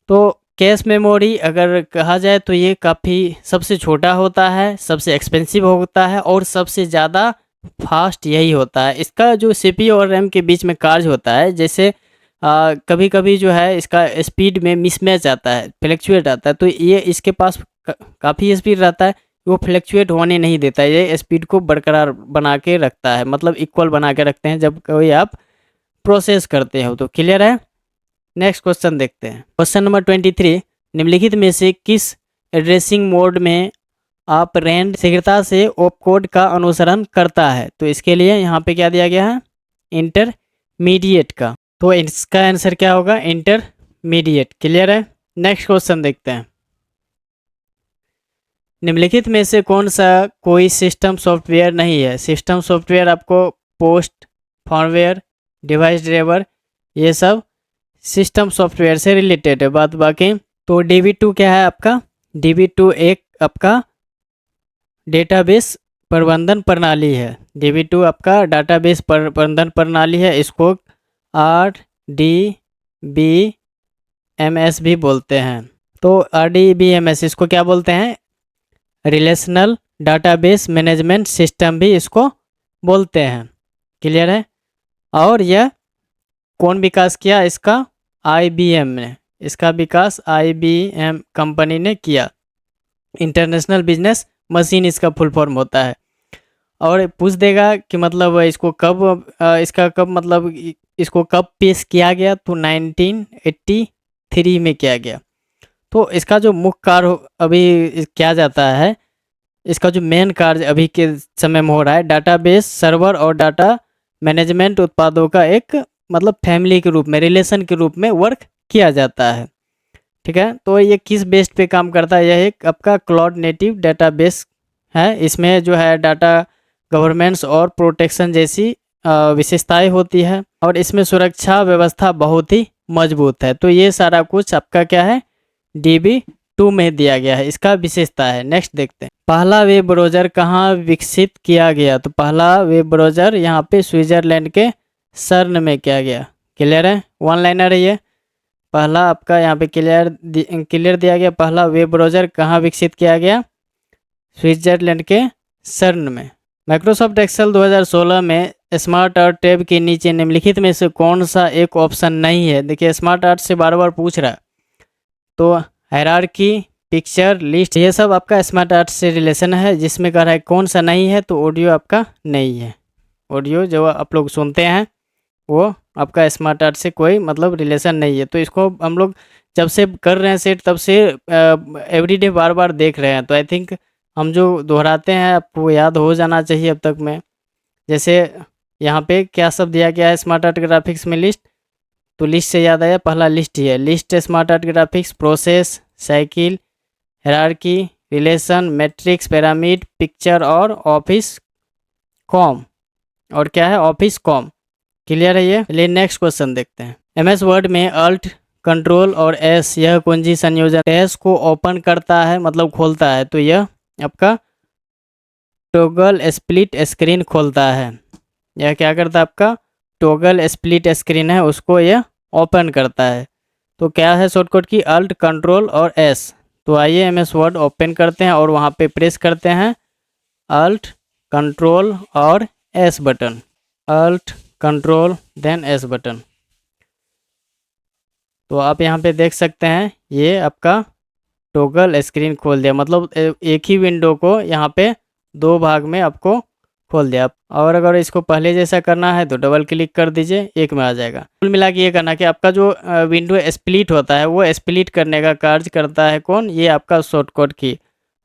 तो कैश मेमोरी अगर कहा जाए तो ये काफ़ी सबसे छोटा होता है, सबसे एक्सपेंसिव होता है और सबसे ज़्यादा फास्ट यही होता है। इसका जो CPU और रैम के बीच में कार्य होता है, जैसे कभी कभी जो है इसका स्पीड में मिसमैच आता है, फ्लैक्चुएट आता है, तो ये इसके पास काफ़ी स्पीड रहता है, वो फ्लैक्चुएट होने नहीं देता है, ये स्पीड को बरकरार बना के रखता है, मतलब इक्वल बना के रखते हैं जब कोई आप प्रोसेस करते हो। तो क्लियर है। नेक्स्ट क्वेश्चन देखते हैं क्वेश्चन नंबर 23। निम्नलिखित में से किस एड्रेसिंग मोड में आप रैंड शीघ्रता से ऑपकोड का अनुसरण करता है। तो इसके लिए यहाँ पे क्या दिया गया है, इंटरमीडिएट का। तो इसका आंसर क्या होगा, इंटरमीडिएट। क्लियर है। नेक्स्ट क्वेश्चन देखते हैं। निम्नलिखित में से कौन सा कोई सिस्टम सॉफ्टवेयर नहीं है। सिस्टम सॉफ्टवेयर आपको पोस्ट, फॉर्मवेयर, डिवाइस ड्राइवर, ये सब सिस्टम सॉफ्टवेयर से रिलेटेड है बात बाकी। तो DB2 क्या है आपका, DB2 एक आपका डेटाबेस प्रबंधन प्रणाली है। DB2 आपका डाटाबेस प्रबंधन प्रणाली है, इसको RDBMS भी बोलते हैं। तो RDBMS इसको क्या बोलते हैं, रिलेशनल डाटाबेस मैनेजमेंट सिस्टम भी इसको बोलते हैं। क्लियर है। और यह कौन विकास किया, इसका IBM ने, इसका विकास IBM कंपनी ने किया। इंटरनेशनल बिजनेस मशीन इसका फुल फॉर्म होता है। और पूछ देगा कि मतलब इसको कब इसका कब मतलब इसको कब पेश किया गया, तो 1983 में किया गया। तो इसका जो मुख्य कार्य अभी किया जाता है, इसका जो मेन कार्य अभी के समय में हो रहा है, डाटाबेस सर्वर और डाटा मैनेजमेंट उत्पादों का एक मतलब फैमिली के रूप में, रिलेशन के रूप में वर्क किया जाता है। ठीक है। तो ये किस बेस्ड पे काम करता है, यह एक आपका क्लाउड नेटिव डाटाबेस है, इसमें जो है डाटा गवर्नेंस और प्रोटेक्शन जैसी विशेषताएं होती है और इसमें सुरक्षा व्यवस्था बहुत ही मजबूत है। तो ये सारा कुछ आपका क्या है, DB2 में दिया गया है, इसका विशेषता है। नेक्स्ट देखते हैं, पहला वेब ब्राउज़र कहाँ विकसित किया गया। तो पहला वेब ब्राउज़र यहाँ पे स्विट्जरलैंड के सर्न में किया गया। क्लियर है, वन लाइनर है ये। पहला आपका यहाँ पे क्लियर दिया गया, पहला वेब ब्राउज़र कहाँ विकसित किया गया, स्विट्जरलैंड के सर्न में। माइक्रोसॉफ्ट एक्सेल 2016 में स्मार्ट आर्ट टैब के नीचे निम्नलिखित में से कौन सा एक ऑप्शन नहीं है। देखिए स्मार्ट आर्ट से बार बार पूछ रहा है, तो हायरार्की, पिक्चर, लिस्ट, ये सब आपका स्मार्ट आर्ट से रिलेशन है। जिसमें कह रहा है कौन सा नहीं है, तो ऑडियो आपका नहीं है। ऑडियो जो आप लोग सुनते हैं वो आपका स्मार्ट आर्ट से कोई मतलब रिलेशन नहीं है। तो इसको हम लोग जब से कर रहे हैं सेट तब से एवरीडे बार बार देख रहे हैं, तो आई थिंक हम जो दोहराते हैं आपको याद हो जाना चाहिए अब तक में। जैसे यहाँ पे क्या सब दिया गया है स्मार्ट आर्ट ग्राफिक्स में, लिस्ट, तो लिस्ट से याद आया, पहला लिस्ट ही है। List smart art graphics, process, cycle, hierarchy, relation, matrix, pyramid, picture और ऑफिस कॉम, और क्या है, ऑफिस कॉम। क्लियर है ये। चलिए नेक्स्ट क्वेश्चन देखते हैं। MS वर्ड में अल्ट, कंट्रोल और S यह कुंजी संयोजन S को ओपन करता है मतलब खोलता है, तो यह आपका टॉगल स्प्लिट स्क्रीन खोलता है। यह क्या करता है, आपका टॉगल स्प्लिट स्क्रीन है उसको यह ओपन करता है। तो क्या है शॉर्टकट की, अल्ट, कंट्रोल और S। तो आइए MS वर्ड ओपन करते हैं और वहाँ पे प्रेस करते हैं अल्ट, कंट्रोल और S button, Alt, control then S button. तो आप यहाँ पे देख सकते हैं ये आपका टॉगल स्क्रीन खोल दिया, मतलब एक ही विंडो को यहाँ पे दो भाग में आपको खोल दिया। और अगर इसको पहले जैसा करना है तो डबल क्लिक कर दीजिए, एक में आ जाएगा। कुल मिला के ये करना कि आपका जो विंडो स्प्लिट होता है वो स्प्लिट करने का कार्य करता है कौन, ये आपका शॉर्टकट की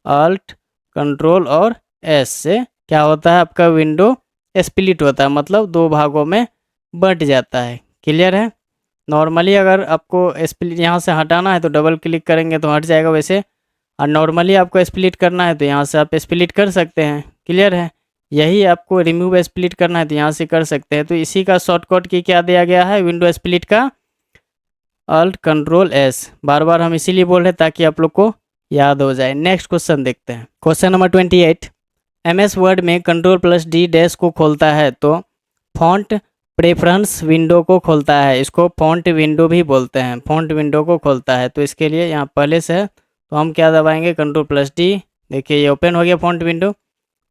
अल्ट, कंट्रोल और S से क्या होता है, आपका विंडो स्प्लिट होता है, मतलब दो भागों में बंट जाता है। क्लियर है। नॉर्मली अगर आपको स्प्लिट यहाँ से हटाना है तो डबल क्लिक करेंगे तो हट जाएगा वैसे, और नॉर्मली आपको स्प्लिट करना है तो यहाँ से आप स्प्लिट कर सकते हैं। क्लियर है। यही आपको रिमूव स्प्लिट करना है तो यहाँ से कर सकते हैं। तो इसी का शॉर्टकट की क्या दिया गया है, विंडो स्प्लिट का अल्ट, कंट्रोल, S। बार बार हम इसीलिए बोल रहे हैं ताकि आप लोग को याद हो जाए। नेक्स्ट क्वेश्चन देखते हैं, क्वेश्चन नंबर 28। MS वर्ड में Ctrl+D- को खोलता है तो फॉन्ट प्रेफरेंस विंडो को खोलता है, इसको फॉन्ट विंडो भी बोलते हैं, फॉन्ट विंडो को खोलता है। तो इसके लिए यहाँ पहले से है तो हम क्या दबाएंगे, Ctrl+D। देखिए ये ओपन हो गया फॉन्ट विंडो,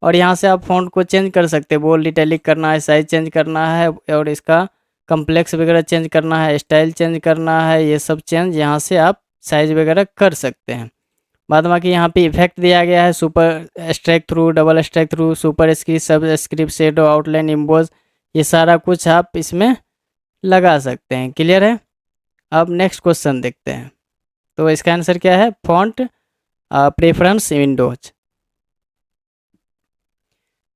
और यहाँ से आप फॉन्ट को चेंज कर सकते हैं, बोल्ड, इटैलिक करना है, साइज चेंज करना है और इसका कम्प्लेक्स वगैरह चेंज करना है, स्टाइल चेंज करना है, ये सब चेंज यहाँ से आप साइज वगैरह कर सकते हैं। बाद बाकी यहाँ पे इफेक्ट दिया गया है, super strike through, double strike through, super script, सब स्क्रिप्ट, शेडो, आउटलाइन, इम्बोज, ये सारा कुछ आप इसमें लगा सकते हैं। क्लियर है। अब नेक्स्ट क्वेश्चन देखते हैं, तो इसका आंसर क्या है, font preference Windows.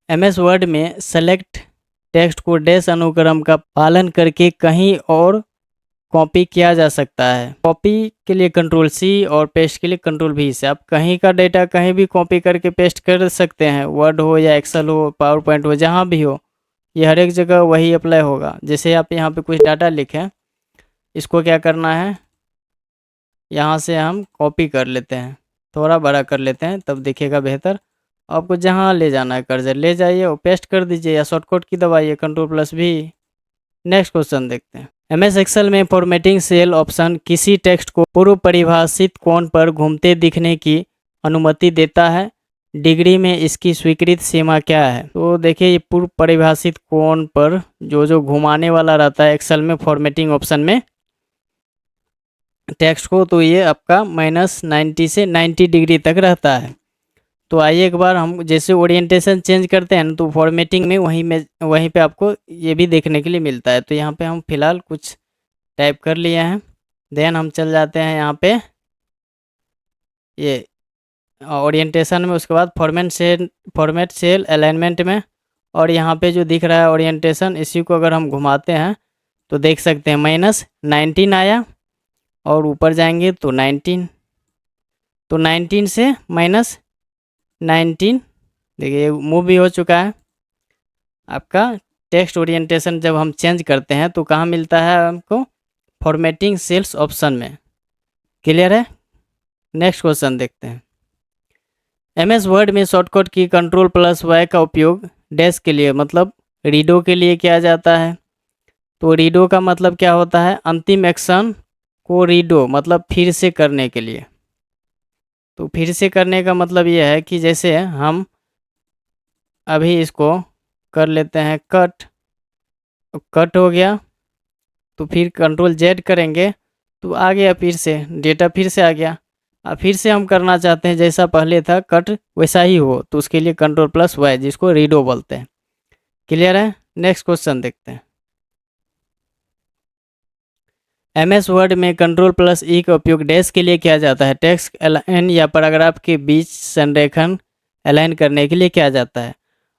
MS word में सेलेक्ट टेक्स्ट को डैश अनुक्रम का पालन करके कहीं और कॉपी किया जा सकता है। कॉपी के लिए Ctrl+C और पेस्ट के लिए Ctrl+V से आप कहीं का डेटा कहीं भी कॉपी करके पेस्ट कर सकते हैं, वर्ड हो या एक्सेल हो, पावर पॉइंट हो, जहाँ भी हो, ये हर एक जगह वही अप्लाई होगा। जैसे आप यहाँ पे कुछ डाटा लिखें, इसको क्या करना है, यहाँ से हम कॉपी कर लेते हैं, थोड़ा बड़ा कर लेते हैं तब दिखेगा बेहतर। आपको जहाँ ले जाना है कर्सर ले जाइए और पेस्ट कर दीजिए या शॉर्टकट की दबाइए Ctrl+V। नेक्स्ट क्वेश्चन देखते हैं। MS एक्सेल में फॉर्मेटिंग सेल ऑप्शन किसी टेक्स्ट को पूर्व परिभाषित कोण पर घूमते दिखने की अनुमति देता है, डिग्री में इसकी स्वीकृत सीमा क्या है। तो देखिए ये पूर्व परिभाषित कोण पर जो घुमाने वाला रहता है एक्सेल में फॉर्मेटिंग ऑप्शन में टेक्स्ट को, तो ये आपका -90 से 90 डिग्री तक रहता है। तो आइए एक बार हम जैसे ओरिएंटेशन चेंज करते हैं तो फॉर्मेटिंग में वहीं पे आपको ये भी देखने के लिए मिलता है। तो यहाँ पे हम फिलहाल कुछ टाइप कर लिए हैं, देन हम चल जाते हैं यहाँ पे ये ओरिएंटेशन में, उसके बाद फॉर्मेट सेल अलाइनमेंट में, और यहाँ पे जो दिख रहा है ओरिएंटेशन, इसी को अगर हम घुमाते हैं तो देख सकते हैं -19 आया, और ऊपर जाएंगे तो 19, तो 19 से -19 देखिए मूव भी हो चुका है। आपका टेक्स्ट ओरिएंटेशन जब हम चेंज करते हैं तो कहाँ मिलता है हमको? फॉर्मेटिंग सेल्स ऑप्शन में। क्लियर है? नेक्स्ट क्वेश्चन देखते हैं। एमएस वर्ड में शॉर्टकट की कंट्रोल प्लस वाई का उपयोग डैश के लिए मतलब रीडो के लिए किया जाता है। तो रीडो का मतलब क्या होता है? अंतिम एक्शन को रीडो मतलब फिर से करने के लिए। तो फिर से करने का मतलब ये है कि जैसे हम अभी इसको कर लेते हैं कट, कट हो गया तो फिर कंट्रोल जेड करेंगे तो आ गया, फिर से डेटा फिर से आ गया। अब फिर से हम करना चाहते हैं जैसा पहले था कट वैसा ही हो, तो उसके लिए कंट्रोल प्लस वाई, जिसको रीडो बोलते हैं। क्लियर है? नेक्स्ट क्वेश्चन देखते हैं। एमएस वर्ड में कंट्रोल प्लस ई का उपयोग डैश के लिए किया जाता है। टेक्स्ट अलाइन या पैराग्राफ के बीच संरेखण अलाइन करने के लिए किया जाता है।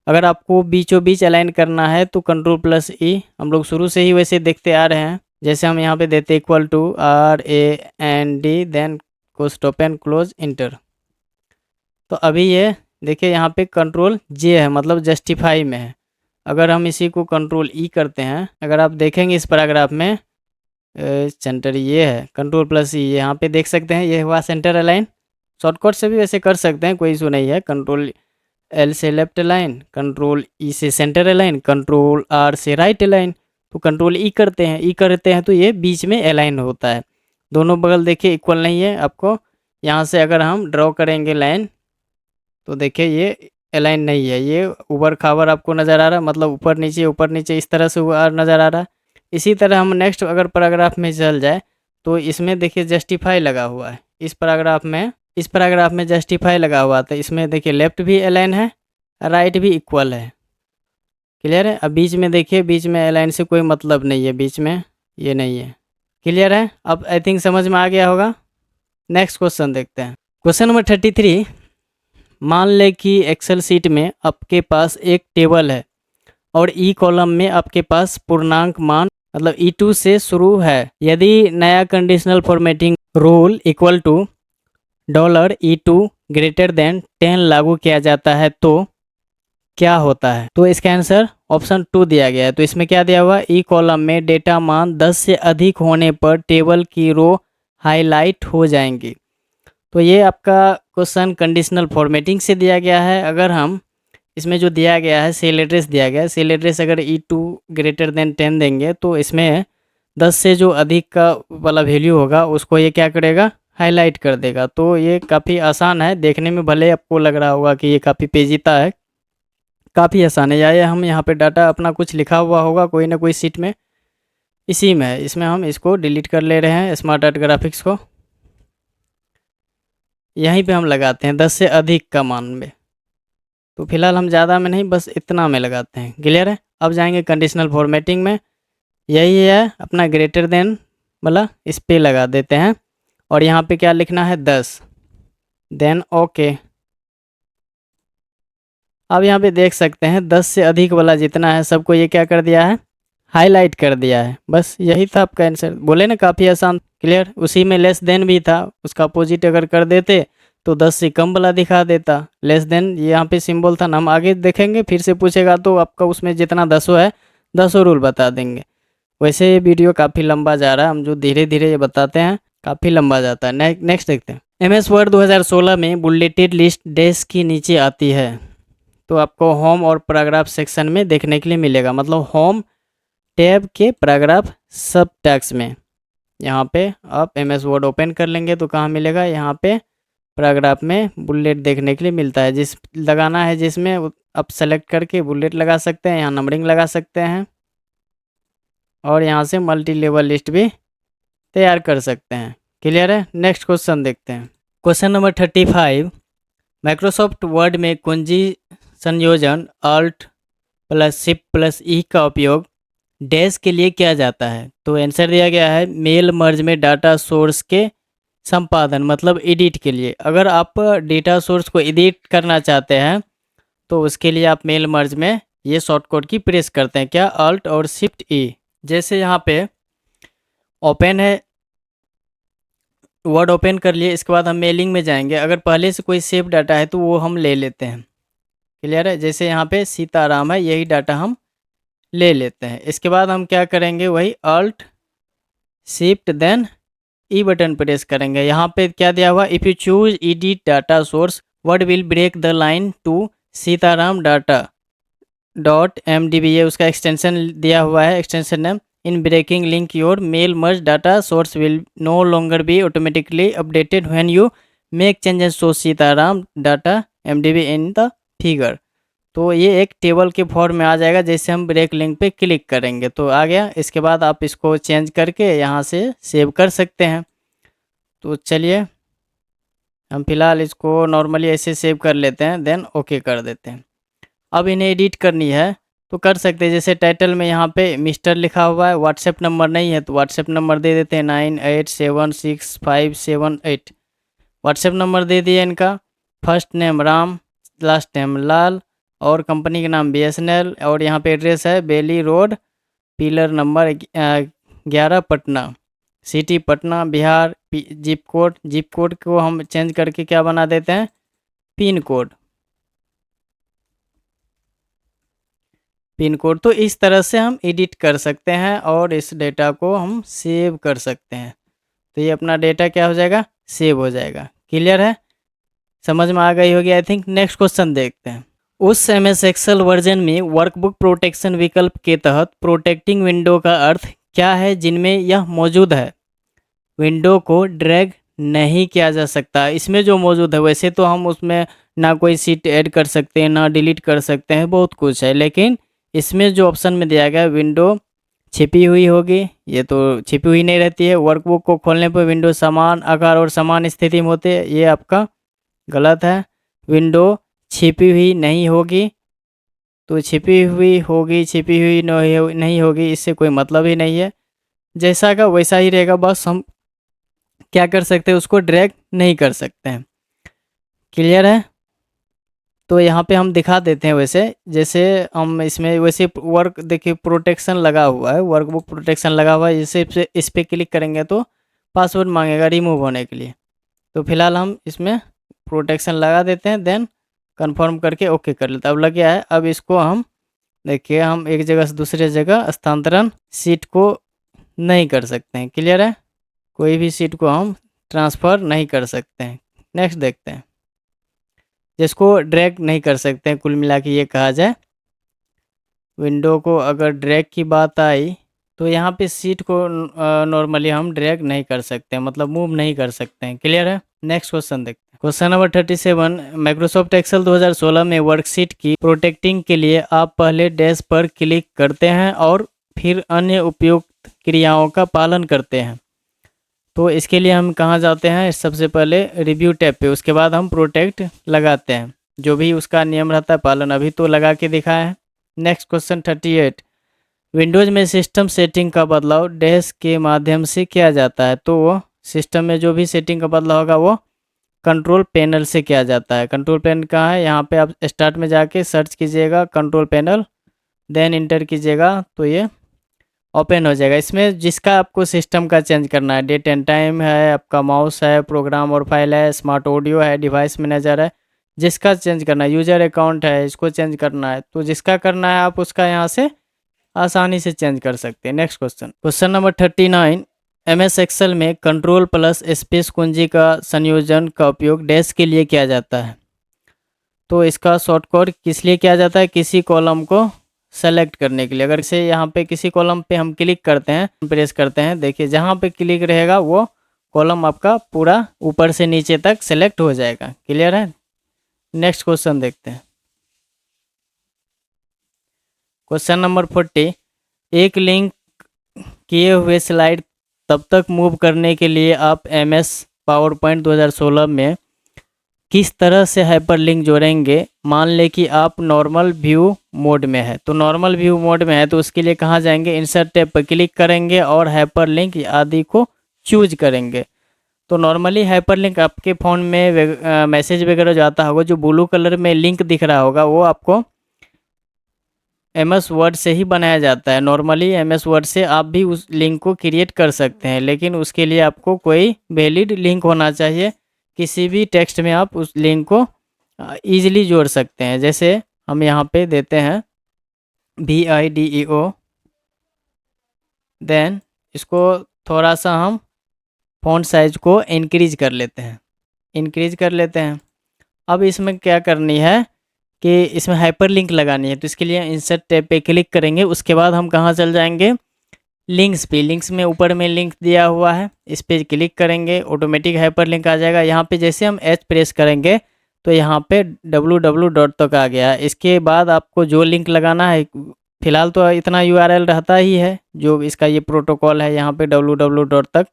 अगर आपको बीचों बीच अलाइन करना है तो कंट्रोल प्लस ई, हम लोग शुरू से ही वैसे देखते आ रहे हैं। जैसे हम यहाँ पे देते इक्वल टू RAND देन को स्टॉप एंड क्लोज इंटर। तो अभी ये देखिए यहाँ पे कंट्रोल जे है मतलब जस्टिफाई में है। अगर हम इसी को कंट्रोल ई करते हैं, अगर आप देखेंगे इस पैराग्राफ में सेंटर ये है, कंट्रोल प्लस ई यहाँ पे देख सकते हैं ये हुआ सेंटर अलाइन। शॉर्टकट से भी वैसे कर सकते हैं, कोई इशू नहीं है। कंट्रोल एल से लेफ्ट अलाइन, कंट्रोल ई से सेंटर अलाइन, कंट्रोल आर से राइट अलाइन। तो कंट्रोल ई करते हैं, ई करते हैं तो ये बीच में अलाइन होता है। दोनों बगल देखिए इक्वल नहीं है। आपको यहाँ से अगर हम ड्रॉ करेंगे लाइन तो देखिए ये अलाइन नहीं है, ये ऊपर खावर आपको नज़र आ रहा है, मतलब ऊपर नीचे इस तरह से हुआ नज़र आ रहा है। इसी तरह हम नेक्स्ट अगर पैराग्राफ में चल जाए तो इसमें देखिए जस्टिफाई लगा हुआ है। इस पैराग्राफ में जस्टिफाई लगा हुआ था। इसमें देखिए लेफ्ट भी अलाइन है, राइट भी इक्वल है। क्लियर है? अब बीच में देखिए, बीच में अलाइन से कोई मतलब नहीं है, बीच में ये नहीं है। क्लियर है? अब आई थिंक समझ में आ गया होगा। नेक्स्ट क्वेश्चन देखते हैं। Question number 33। मान लें कि एक्सेल शीट में आपके पास एक टेबल है और ई कॉलम में आपके पास पूर्णांक मान मतलब E2 से शुरू है। यदि नया conditional formatting rule equal to $E2 greater than 10 लागू किया जाता है तो क्या होता है? तो इसका आंसर ऑप्शन 2 दिया गया है। तो इसमें क्या दिया हुआ? ई कॉलम में डेटा मान 10 से अधिक होने पर टेबल की रो हाईलाइट हो जाएंगी। तो ये आपका क्वेश्चन कंडीशनल फॉर्मेटिंग से दिया गया है। अगर हम इसमें जो दिया गया है सेल एड्रेस दिया गया है, सेल एड्रेस अगर E2 ग्रेटर देन 10 देंगे तो इसमें 10 से जो अधिक का वाला वैल्यू होगा उसको ये क्या करेगा? हाईलाइट कर देगा। तो ये काफ़ी आसान है, देखने में भले आपको लग रहा होगा कि ये काफ़ी पेचीदा है, काफ़ी आसान है। या ये हम यहाँ पे डाटा अपना कुछ लिखा हुआ होगा कोई ना कोई सीट में, इसी में है। इसमें हम इसको डिलीट कर ले रहे हैं स्मार्ट आर्ट ग्राफिक्स को, यहीं पे हम लगाते हैं 10 से अधिक का मान में। तो फिलहाल हम ज़्यादा में नहीं, बस इतना में लगाते हैं। क्लियर है? अब जाएंगे कंडीशनल फॉर्मेटिंग में, यही है अपना ग्रेटर देन वाला, इस पे लगा देते हैं और यहाँ पे क्या लिखना है? 10 देन ओके। अब यहाँ पे देख सकते हैं 10 से अधिक वाला जितना है सबको ये क्या कर दिया है? हाईलाइट कर दिया है। बस यही था आपका आंसर। बोले ना काफ़ी आसान। क्लियर? उसी में लेस देन भी था, उसका अपोजिट अगर कर देते तो 10 से कम वाला दिखा देता। लेस देन ये यहाँ पे सिंबल था ना, हम आगे देखेंगे, फिर से पूछेगा तो आपका उसमें जितना 10 है 10 रूल बता देंगे। वैसे ये वीडियो काफ़ी लंबा जा रहा है, हम जो धीरे धीरे ये बताते हैं काफ़ी लंबा जाता है। नेक्स्ट देखते हैं। MS वर्ड 2016 में बुलेटेड लिस्ट डैश की नीचे आती है। तो आपको होम और पैराग्राफ सेक्शन में देखने के लिए मिलेगा, मतलब होम टैब के पैराग्राफ सब टैक्स में। यहाँ पे आप MS वर्ड ओपन कर लेंगे तो कहाँ मिलेगा? यहाँ पे पैराग्राफ में बुलेट देखने के लिए मिलता है। जिस लगाना है जिसमें आप सेलेक्ट करके बुलेट लगा सकते हैं, यहाँ नंबरिंग लगा सकते हैं और यहाँ से मल्टी लेवल लिस्ट भी तैयार कर सकते हैं। क्लियर है? नेक्स्ट क्वेश्चन देखते हैं। Question number 35। माइक्रोसॉफ्ट वर्ड में कुंजी संयोजन Alt + Shift + E का उपयोग डैश के लिए किया जाता है। तो आंसर दिया गया है मेल मर्ज में डाटा सोर्स के संपादन मतलब एडिट के लिए। अगर आप डेटा सोर्स को एडिट करना चाहते हैं तो उसके लिए आप मेल मर्ज में ये शॉर्टकट की प्रेस करते हैं, क्या? Alt और Shift E। जैसे यहाँ पे ओपन है, वर्ड ओपन कर लिए, इसके बाद हम मेलिंग में जाएंगे। अगर पहले से कोई सेव डाटा है तो वो हम ले लेते हैं। क्लियर है। जैसे यहाँ पे सीताराम है, यही डाटा हम ले लेते हैं। इसके बाद हम क्या करेंगे, वही Alt shift then E button press करेंगे। यहाँ पे क्या दिया हुआ, if you choose edit data source word will break the line to Sitaram data .mdb, ये उसका एक्सटेंशन दिया हुआ है, extension name. In breaking link your mail merge data source will no longer be automatically updated when you make changes to Sitaram data mdb in the figure. तो ये एक table के form में आ जाएगा, जैसे हम ब्रेक लिंक पे क्लिक करेंगे तो आ गया। इसके बाद आप इसको चेंज करके यहाँ से सेव कर सकते हैं। तो चलिए हम फिलहाल इसको नॉर्मली ऐसे सेव कर लेते हैं, देन ओके कर देते हैं। अब इन्हें एडिट करनी है तो कर सकते हैं। जैसे टाइटल में यहाँ पे मिस्टर लिखा हुआ है, व्हाट्सएप नंबर नहीं है तो व्हाट्सएप नंबर दे देते हैं 98765578। व्हाट्सएप नंबर दे दिए इनका। First name Ram, last name Lal, और कंपनी का नाम BSNL, और यहाँ पे एड्रेस है Bailey road, pillar number 11 Patna, city Patna Bihar. Zip code को हम चेंज करके क्या बना देते हैं, पिन कोड। तो इस तरह से हम एडिट कर सकते हैं और इस डेटा को हम सेव कर सकते हैं। तो ये अपना डेटा क्या हो जाएगा, सेव हो जाएगा। क्लियर है, समझ में आ गई होगी आई थिंक। नेक्स्ट क्वेश्चन देखते हैं। उस MS एक्सेल वर्जन में वर्कबुक प्रोटेक्शन विकल्प के तहत प्रोटेक्टिंग विंडो का अर्थ क्या है जिनमें यह मौजूद है। विंडो को ड्रैग नहीं किया जा सकता। इसमें जो मौजूद है, वैसे तो हम उसमें ना कोई सीट ऐड कर सकते हैं ना डिलीट कर सकते हैं, बहुत कुछ है, लेकिन इसमें जो ऑप्शन में दिया गया विंडो छिपी हुई होगी, ये तो छिपी हुई नहीं रहती है। वर्कबुक को खोलने पर विंडो समान आकार और समान स्थिति में होते हैं, ये आपका गलत है। विंडो छिपी हुई नहीं होगी, तो छिपी हुई होगी छिपी हुई नहीं होगी, इससे कोई मतलब ही नहीं है। जैसा का वैसा ही रहेगा, बस हम क्या कर सकते हैं, उसको ड्रैग नहीं कर सकते हैं। क्लियर है। तो यहाँ पे हम दिखा देते हैं वैसे, जैसे हम इसमें वैसे वर्क देखिए प्रोटेक्शन लगा हुआ है, वर्कबुक प्रोटेक्शन लगा हुआ है। जैसे इस पर क्लिक करेंगे तो पासवर्ड मांगेगा रिमूव होने के लिए। तो फिलहाल हम इसमें प्रोटेक्शन लगा देते हैं, देन कंफर्म करके ओके कर लेते हैं। अब लग गया है। अब इसको हम देखिए, हम एक जगह से दूसरे जगह स्थानांतरण सीट को नहीं कर सकते हैं। क्लियर है, कोई भी सीट को हम ट्रांसफ़र नहीं कर सकते हैं। नेक्स्ट देखते हैं, जिसको ड्रैग नहीं कर सकते हैं, कुल मिला के ये कहा जाए। विंडो को अगर ड्रैग की बात आई तो यहाँ पे सीट को नॉर्मली हम ड्रैग नहीं कर सकते हैं, मतलब मूव नहीं कर सकते हैं। क्लियर है। नेक्स्ट क्वेश्चन देखते हैं। क्वेश्चन नंबर 37, माइक्रोसॉफ्ट एक्सेल 2016 में वर्कशीट की प्रोटेक्टिंग के लिए आप पहले डैश पर क्लिक करते हैं और फिर अन्य उपयुक्त क्रियाओं का पालन करते हैं। तो इसके लिए हम कहाँ जाते हैं, सबसे पहले रिव्यू टैब पे, उसके बाद हम प्रोटेक्ट लगाते हैं। जो भी उसका नियम रहता है पालन, अभी तो लगा के दिखाया है। नेक्स्ट क्वेश्चन 38, विंडोज़ में सिस्टम सेटिंग का बदलाव डैश के माध्यम से किया जाता है। तो वो सिस्टम में जो भी सेटिंग का बदलाव होगा वो कंट्रोल पैनल से किया जाता है। कंट्रोल पैनल कहाँ है, यहाँ पे आप स्टार्ट में जाके सर्च कीजिएगा कंट्रोल पैनल, देन इंटर कीजिएगा तो ये ओपन हो जाएगा। इसमें जिसका आपको सिस्टम का चेंज करना है, डेट एंड टाइम है, आपका माउस है, प्रोग्राम और फाइल है, स्मार्ट ऑडियो है, डिवाइस मैनेजर है, जिसका चेंज करना है, यूजर अकाउंट है, इसको चेंज करना है, तो जिसका करना है आप उसका यहाँ से आसानी से चेंज कर सकते हैं। Next question number 39, MS Excel में कंट्रोल प्लस स्पेस कुंजी का संयोजन का उपयोग डैश के लिए किया जाता है। तो इसका शॉर्टकट किस लिए किया जाता है, किसी कॉलम को सेलेक्ट करने के लिए। अगर से यहाँ पे किसी कॉलम पे हम क्लिक करते हैं, प्रेस करते हैं, देखिए जहाँ पे क्लिक रहेगा वो कॉलम आपका पूरा ऊपर से नीचे तक सेलेक्ट हो जाएगा। क्लियर है। नेक्स्ट क्वेश्चन देखते हैं। क्वेश्चन नंबर 40, एक लिंक किए हुए स्लाइड तब तक मूव करने के लिए आप MS पावरपॉइंट 2016 में किस तरह से हाइपरलिंक जोड़ेंगे। मान लें कि आप नॉर्मल व्यू मोड में है, तो नॉर्मल व्यू मोड में है तो उसके लिए कहाँ जाएंगे, इंसर्ट टैब पर क्लिक करेंगे और हाइपरलिंक आदि को चूज करेंगे। तो नॉर्मली हाइपरलिंक आपके फ़ोन में मैसेज वगैरह जो आता होगा, जो ब्लू कलर में लिंक दिख रहा होगा, वो आपको MS वर्ड से ही बनाया जाता है। नॉर्मली MS वर्ड से आप भी उस लिंक को क्रिएट कर सकते हैं, लेकिन उसके लिए आपको कोई वैलिड लिंक होना चाहिए। किसी भी टेक्स्ट में आप उस लिंक को ईजिली जोड़ सकते हैं। जैसे हम यहाँ पे देते हैं video। देन इसको थोड़ा सा हम फ़ॉन्ट साइज को इंक्रीज कर लेते हैं। अब इसमें क्या करनी है कि इसमें हाइपरलिंक लगानी है, तो इसके लिए इंसर्ट टैब पे क्लिक करेंगे। उसके बाद हम कहाँ चल जाएंगे, लिंक्स पे। लिंक्स में ऊपर में लिंक दिया हुआ है, इस पर क्लिक करेंगे, ऑटोमेटिक हाइपरलिंक आ जाएगा। यहाँ पे जैसे हम एच प्रेस करेंगे तो यहाँ पे www डॉट तक आ गया। इसके बाद आपको जो लिंक लगाना है, फिलहाल तो इतना URL रहता ही है जो इसका ये प्रोटोकॉल है यहाँ पे www डॉट तक।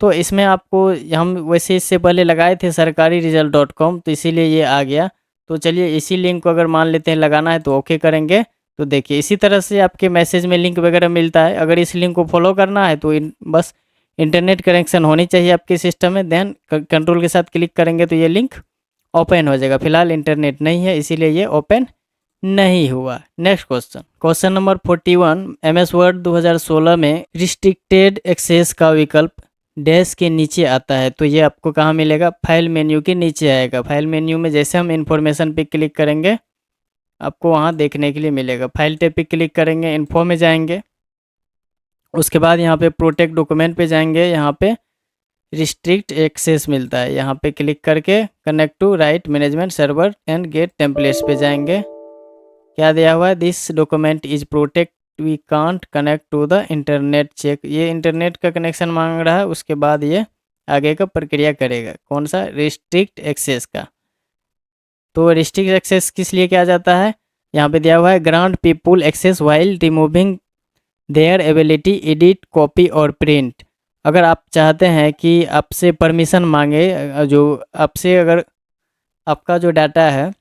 तो इसमें आपको हम वैसे इससे पहले लगाए थे सरकारी रिजल्ट .com, तो इसीलिए ये आ गया। तो चलिए इसी लिंक को अगर मान लेते हैं लगाना है तो ओके करेंगे। तो देखिए इसी तरह से आपके मैसेज में लिंक वगैरह मिलता है। अगर इस लिंक को फॉलो करना है तो बस इंटरनेट कनेक्शन होनी चाहिए आपके सिस्टम में। देन कंट्रोल के साथ क्लिक करेंगे तो ये लिंक ओपन हो जाएगा। फिलहाल इंटरनेट नहीं है इसीलिए ये ओपन नहीं हुआ। Next question number 41। MS word 2016 में रिस्ट्रिक्टेड एक्सेस का विकल्प डैश के नीचे आता है, तो ये आपको कहाँ मिलेगा, फाइल मेन्यू के नीचे आएगा। फाइल मेन्यू में जैसे हम इन्फॉर्मेशन पे क्लिक करेंगे आपको वहाँ देखने के लिए मिलेगा। फाइल टैब पे क्लिक करेंगे, इन्फो में जाएंगे, उसके बाद यहाँ पे प्रोटेक्ट डॉक्यूमेंट पे जाएंगे, यहाँ पे रिस्ट्रिक्ट एक्सेस मिलता है, यहाँ पे क्लिक करके connect to right management server and get templates पे जाएंगे। क्या दिया हुआ है, this document is protect we can't connect to the internet check. ये इंटरनेट का कनेक्शन मांग रहा है, उसके बाद ये आगे का प्रक्रिया करेगा। कौन सा, रिस्ट्रिक्ट एक्सेस का। तो रिस्ट्रिक्ट एक्सेस किस लिए किया जाता है, यहाँ पे दिया हुआ है grant people access while removing their ability edit copy और प्रिंट। अगर आप चाहते हैं कि आपसे परमिशन मांगे, जो आपसे अगर आपका जो डाटा है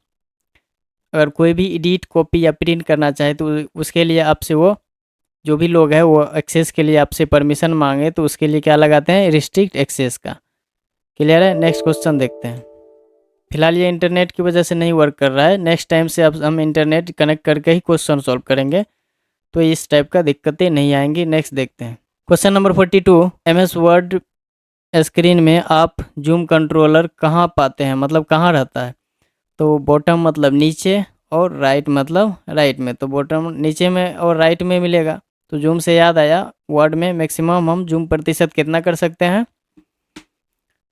अगर कोई भी एडिट कॉपी या प्रिंट करना चाहे तो उसके लिए आपसे वो जो भी लोग हैं वो एक्सेस के लिए आपसे परमिशन मांगे तो उसके लिए क्या लगाते हैं, रिस्ट्रिक्ट एक्सेस का। क्लियर है। नेक्स्ट क्वेश्चन देखते हैं। फिलहाल ये इंटरनेट की वजह से नहीं वर्क कर रहा है, नेक्स्ट टाइम से अब हम इंटरनेट कनेक्ट करके ही क्वेश्चन सॉल्व करेंगे तो इस टाइप का दिक्कतें नहीं आएंगी। नेक्स्ट देखते हैं question number 42। MS word screen में आप जूम कंट्रोलर कहाँ पाते हैं, मतलब कहाँ रहता है। तो बॉटम मतलब नीचे और राइट मतलब राइट में, तो बॉटम नीचे में और राइट में मिलेगा। तो जूम से याद आया, वर्ड में मैक्सिमम हम जूम प्रतिशत कितना कर सकते हैं,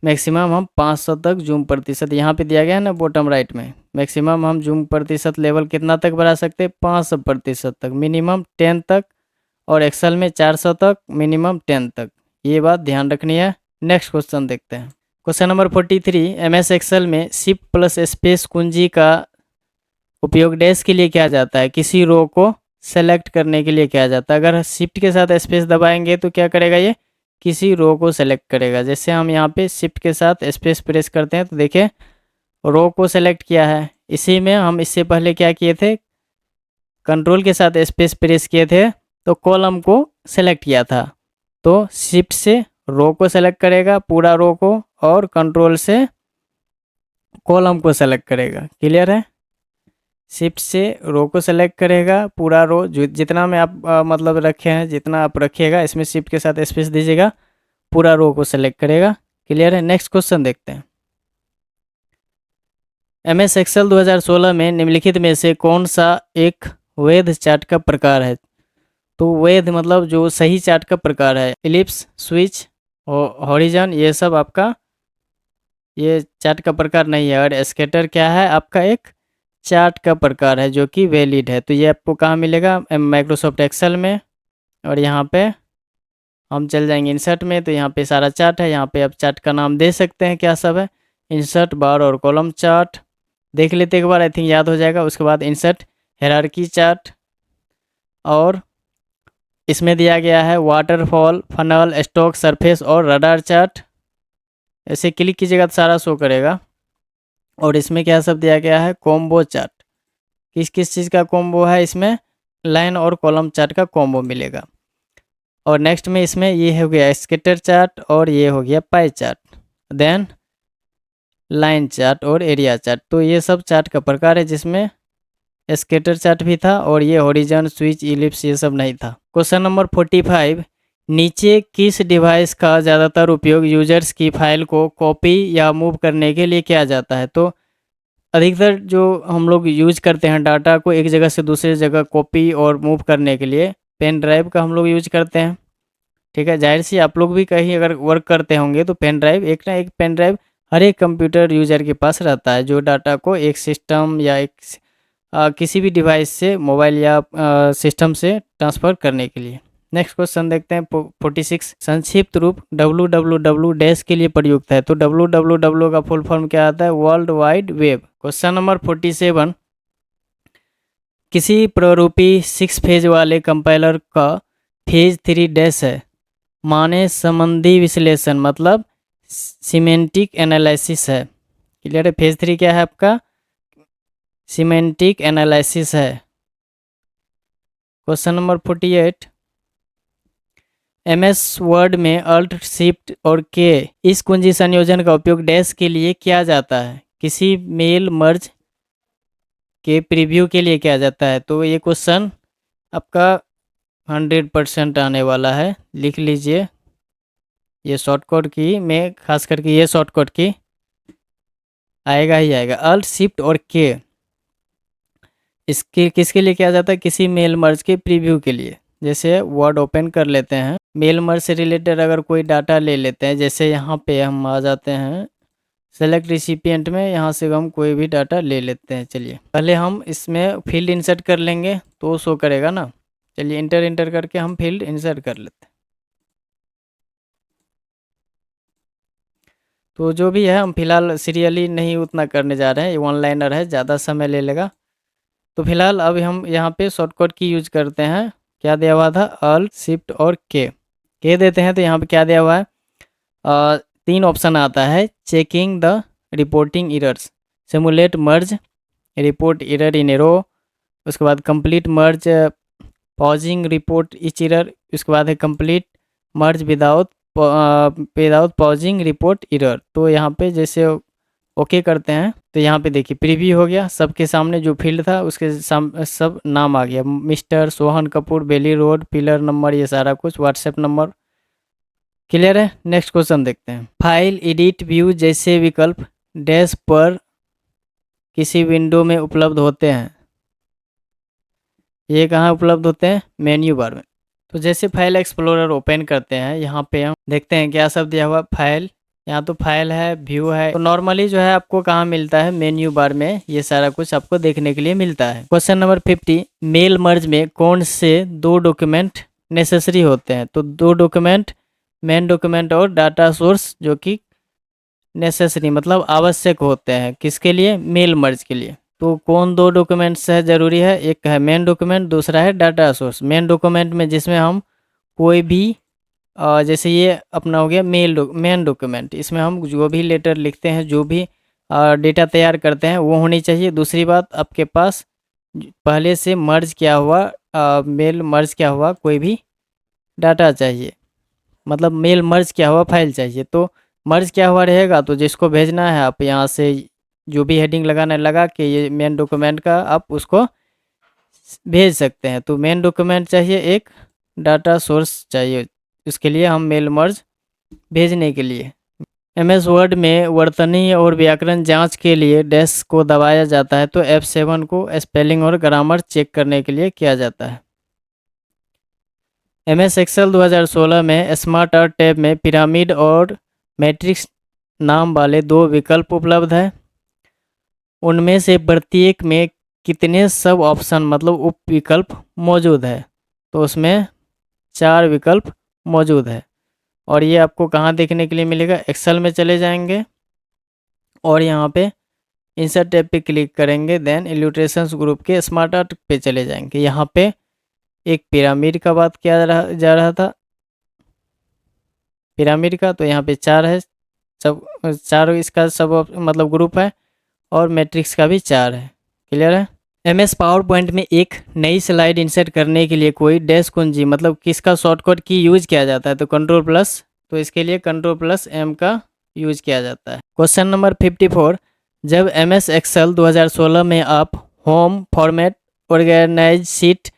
मैक्सिमम हम 500 तक जूम प्रतिशत, यहाँ पे दिया गया है ना बॉटम राइट में, मैक्सिमम हम जूम प्रतिशत लेवल कितना तक बढ़ा सकते हैं, 500% तक, मिनिमम 10 तक, और एक्सेल में 400 तक, मिनिमम 10 तक। ये बात ध्यान रखनी है। नेक्स्ट क्वेश्चन देखते हैं क्वेश्चन नंबर 43। MS एक्सेल में शिफ्ट प्लस स्पेस कुंजी का उपयोग डैश के लिए किया जाता है, किसी रो को सेलेक्ट करने के लिए किया जाता है। अगर शिफ्ट के साथ स्पेस दबाएंगे तो क्या करेगा, ये किसी रो को सेलेक्ट करेगा। जैसे हम यहाँ पे शिफ्ट के साथ स्पेस प्रेस करते हैं तो देखिए रो को सेलेक्ट किया है। इसी में हम इससे पहले क्या किए थे, कंट्रोल के साथ स्पेस प्रेस किए थे तो कॉलम को सेलेक्ट किया था। तो शिफ्ट से रो को सेलेक्ट करेगा, पूरा रो को, और कंट्रोल से कॉलम को सेलेक्ट करेगा। क्लियर है। शिफ्ट से रो को सेलेक्ट करेगा, पूरा रो जितना में आप मतलब रखे हैं जितना आप रखिएगा, इसमें शिफ्ट के साथ स्पेस दीजिएगा, पूरा रो को सेलेक्ट करेगा। क्लियर है। नेक्स्ट क्वेश्चन देखते हैं। MS एक्सेल 2016 में निम्नलिखित में से कौन सा एक वैध चार्ट का प्रकार है। तो वैध मतलब जो सही चार्ट का प्रकार है, इलिप्स, स्विच, हॉरिजन, ये सब आपका ये चार्ट का प्रकार नहीं है। और स्कैटर क्या है, आपका एक चार्ट का प्रकार है जो कि वैलिड है। तो ये आपको कहाँ मिलेगा, माइक्रोसॉफ्ट एक्सेल में। और यहाँ पे हम चल जाएंगे इंसर्ट में, तो यहाँ पे सारा चार्ट है। यहाँ पे आप चार्ट का नाम दे सकते हैं, क्या सब है, इंसर्ट, बार और कॉलम चार्ट। देख लेते एक बार, आई थिंक याद हो जाएगा। उसके बाद इंसर्ट हायरार्की चार्ट, और इसमें दिया गया है वाटरफॉल, फनल, स्टॉक, सरफेस और रडार चार्ट। ऐसे क्लिक कीजिएगा तो सारा शो करेगा। और इसमें क्या सब दिया गया है, कॉम्बो चार्ट। किस किस चीज़ का कॉम्बो है, इसमें लाइन और कॉलम चार्ट का कॉम्बो मिलेगा। और नेक्स्ट में इसमें ये हो गया स्कैटर चार्ट, और ये हो गया pie chart, then line chart और एरिया चार्ट। तो ये सब चार्ट का प्रकार है जिसमें स्कैटर चार्ट भी था, और ये हॉरिजन, स्विच, इलिप्स ये सब नहीं था। Question number 45। नीचे किस डिवाइस का ज़्यादातर उपयोग यूजर्स की फाइल को कॉपी या मूव करने के लिए किया जाता है। तो अधिकतर जो हम लोग यूज करते हैं डाटा को एक जगह से दूसरी जगह कॉपी और मूव करने के लिए पेन ड्राइव का हम लोग यूज करते हैं। ठीक है, जाहिर सी आप लोग भी कहीं अगर वर्क करते होंगे तो पेन ड्राइव एक ना एक पेन ड्राइव हर एक कंप्यूटर यूजर के पास रहता है, जो डाटा को एक सिस्टम या एक किसी भी डिवाइस से मोबाइल या सिस्टम से ट्रांसफ़र करने के लिए। नेक्स्ट क्वेश्चन देखते हैं 46। संक्षिप्त रूप www डैश के लिए प्रयुक्त है, तो www का फुल फॉर्म क्या आता है? World wide web. Question number 47। किसी प्ररूपी 6 फेज वाले कंपाइलर का फेज 3 डैश है, माने संबंधी विश्लेषण मतलब सिमेंटिक एनालिसिस है। क्लियर है? फेज 3 क्या है आपका? सिमेंटिक एनालिसिस है। Question number 48। MS वर्ड में अल्ट शिफ्ट और के इस कुंजी संयोजन का उपयोग डैश के लिए किया जाता है, किसी मेल मर्ज के प्रीव्यू के लिए किया जाता है। तो ये क्वेश्चन आपका 100% आने वाला है, लिख लीजिए। ये शॉर्टकट की में खास करके ये शॉर्टकट की आएगा ही आएगा। अल्ट शिफ्ट और के इसके किसके लिए किया जाता है? किसी मेल मर्ज के प्रीव्यू के लिए। जैसे वर्ड ओपन कर लेते हैं, मेल मर्ज से रिलेटेड अगर कोई डाटा ले लेते हैं, जैसे यहाँ पे हम आ जाते हैं सेलेक्ट रिसिपिएंट में, यहाँ से हम कोई भी डाटा ले लेते हैं। चलिए पहले हम इसमें फील्ड इंसर्ट कर लेंगे तो शो करेगा ना। चलिए इंटर करके हम फील्ड इंसर्ट कर लेते हैं। तो जो भी है हम फिलहाल सीरियली नहीं उतना करने जा रहे हैं, ये वन लाइनर है, ज़्यादा समय ले लेगा। तो फिलहाल अब हम यहाँ पे शॉर्टकट की यूज करते हैं। क्या दिया हुआ था? अल्ट शिफ्ट और के देते हैं। तो यहाँ पे क्या दिया हुआ है? 3 ऑप्शन आता है। Checking the reporting errors, simulate merge, report error in arrow, उसके बाद कंप्लीट मर्ज, पॉजिंग रिपोर्ट इच एरर, उसके बाद है कंप्लीट मर्ज विदाउट पॉजिंग रिपोर्ट एरर। तो यहाँ पे जैसे ओके करते हैं तो यहाँ पे देखिए प्रीव्यू हो गया, सबके सामने जो फील्ड था उसके सब नाम आ गया, मिस्टर सोहन कपूर, बेली रोड, पिलर नंबर, ये सारा कुछ, व्हाट्सएप नंबर। क्लियर है? नेक्स्ट क्वेश्चन देखते हैं। फाइल, एडिट, व्यू जैसे विकल्प डैश पर किसी विंडो में उपलब्ध होते हैं। ये कहाँ उपलब्ध होते हैं? मेन्यू बार में। तो जैसे फाइल एक्सप्लोरर ओपन करते हैं, यहाँ पे हम देखते हैं क्या सब दिया हुआ? फाइल, यहाँ तो फाइल है, व्यू है। तो नॉर्मली जो है आपको कहाँ मिलता है? मेन्यू बार में ये सारा कुछ आपको देखने के लिए मिलता है। Question number 50। मेल मर्ज में कौन से 2 डॉक्यूमेंट नेसेसरी होते हैं? तो 2 डॉक्यूमेंट, मेन डॉक्यूमेंट और डाटा सोर्स, जो कि नेसेसरी मतलब आवश्यक होते हैं किसके लिए? मेल मर्ज के लिए। तो कौन 2 डॉक्यूमेंट्स है जरूरी है? एक है मेन डॉक्यूमेंट, दूसरा है डाटा सोर्स। मेन डॉक्यूमेंट में जिसमें हम कोई भी जैसे ये अपना हो गया मेन डॉक्यूमेंट, इसमें हम जो भी लेटर लिखते हैं, जो भी डेटा तैयार करते हैं वो होनी चाहिए। दूसरी बात, आपके पास पहले से मर्ज किया हुआ मेल मर्ज किया हुआ कोई भी डाटा चाहिए, मतलब मेल मर्ज किया हुआ फाइल चाहिए। तो मर्ज किया हुआ रहेगा तो जिसको भेजना है आप यहाँ से जो भी हेडिंग लगाना है लगा के ये मेन डॉक्यूमेंट का आप उसको भेज सकते हैं। तो मेन डॉक्यूमेंट चाहिए, एक डाटा सोर्स चाहिए, इसके लिए हम मेल मर्ज भेजने के लिए। MS वर्ड में वर्तनी और व्याकरण जांच के लिए डैश को दबाया जाता है, तो F7 को स्पेलिंग और ग्रामर चेक करने के लिए किया जाता है। MS एक्सेल 2016 में स्मार्ट आर्ट टैब में पिरामिड और मैट्रिक्स नाम वाले 2 विकल्प उपलब्ध हैं। उनमें से प्रत्येक में कितने सब ऑप्शन मतलब उप विकल्प मौजूद है? तो उसमें 4 विकल्प मौजूद है। और ये आपको कहाँ देखने के लिए मिलेगा? एक्सेल में चले जाएंगे और यहाँ पे इंसर्ट टैब पे क्लिक करेंगे, देन इल्यूस्ट्रेशंस ग्रुप के स्मार्ट आर्ट पे चले जाएंगे। यहाँ पे एक पिरामिड का बात किया जा रहा था, पिरामिड का, तो यहाँ पे 4 है, सब 4 इसका सब मतलब ग्रुप है, और मैट्रिक्स का भी 4 है। क्लियर है? MS पावर पॉइंट में एक नई स्लाइड इंसर्ट करने के लिए कोई डैश कुंजी मतलब किसका शॉर्टकट की यूज किया जाता है? तो कंट्रोल प्लस, तो इसके लिए कंट्रोल+M का यूज किया जाता है। Question number 54। जब MS एक्सेल 2016 में आप home, format, organise sheet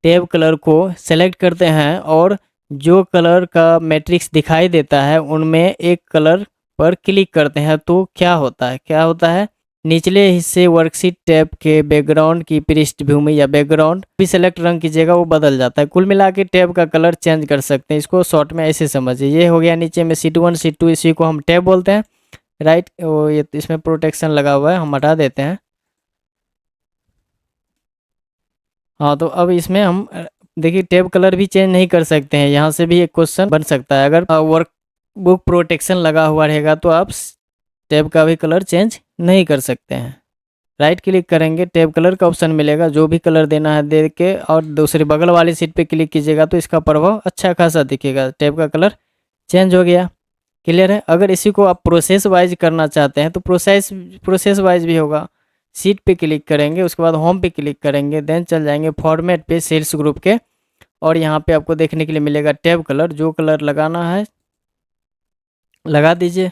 tab colour को सेलेक्ट करते हैं और जो कलर का मैट्रिक्स दिखाई देता है उनमें एक कलर पर क्लिक करते हैं, तो क्या होता है? क्या होता है? निचले हिस्से वर्कशीट टैब के बैकग्राउंड की पृष्ठभूमि या बैकग्राउंड भी सेलेक्ट रंग कीजिएगा, वो बदल जाता है। कुल मिला के टैब का कलर चेंज कर सकते हैं, इसको शॉर्ट में ऐसे समझिए। ये हो गया नीचे में शीट 1 शीट 2, इसी को हम टैब बोलते हैं, राइट। वो ये इसमें प्रोटेक्शन लगा हुआ है, हम हटा देते हैं। हाँ, तो अब इसमें हम देखिए टैब कलर भी चेंज नहीं कर सकते हैं, यहाँ से भी एक क्वेश्चन बन सकता है। अगर वर्क बुक प्रोटेक्शन लगा हुआ रहेगा तो आप टैब का भी कलर चेंज नहीं कर सकते हैं। राइट क्लिक करेंगे, टैब कलर का ऑप्शन मिलेगा, जो भी कलर देना है दे के, और दूसरी बगल वाली सीट पे क्लिक कीजिएगा तो इसका प्रभाव अच्छा खासा दिखेगा, टैब का कलर चेंज हो गया। क्लियर है। अगर इसी को आप प्रोसेस वाइज करना चाहते हैं तो प्रोसेस वाइज भी होगा। सीट पे क्लिक करेंगे, उसके बाद होम पे क्लिक करेंगे, देन चल जाएंगे फॉर्मेट पे सेल्स ग्रुप के, और यहाँ पे आपको देखने के लिए मिलेगा टैब कलर, जो कलर लगाना है लगा दीजिए।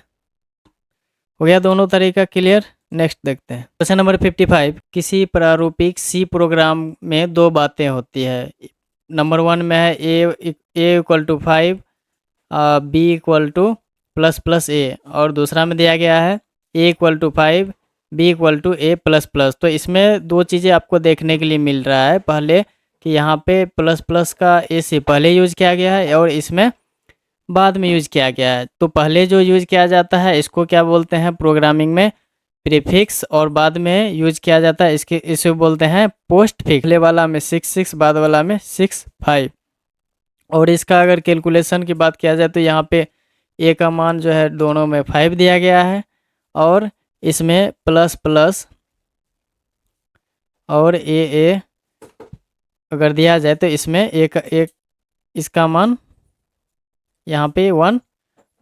हो गया दोनों तरीका क्लियर। नेक्स्ट देखते हैं क्वेश्चन नंबर 55। किसी प्रारूपिक सी प्रोग्राम में दो बातें होती है। नंबर 1 में है a equal to 5, b equal to plus plus a, और दूसरा में दिया गया है a equal to 5, b equal to a plus plus. तो इसमें दो चीज़ें आपको देखने के लिए मिल रहा है, पहले कि यहाँ पे प्लस प्लस का ए से पहले यूज किया गया है और इसमें बाद में यूज किया गया है। तो पहले जो यूज किया जाता है इसको क्या बोलते हैं प्रोग्रामिंग में, प्रीफिक्स, और बाद में यूज किया जाता है इसे बोलते हैं पोस्ट फिक्स। पहले वाला में 6 बाद वाला में 6 और इसका अगर कैलकुलेशन की बात किया जाए तो यहाँ पे ए का मान जो है दोनों में 5 दिया गया है, और इसमें प्लस प्लस और ए अगर दिया जाए तो इसमें एक इसका मान यहाँ पे 1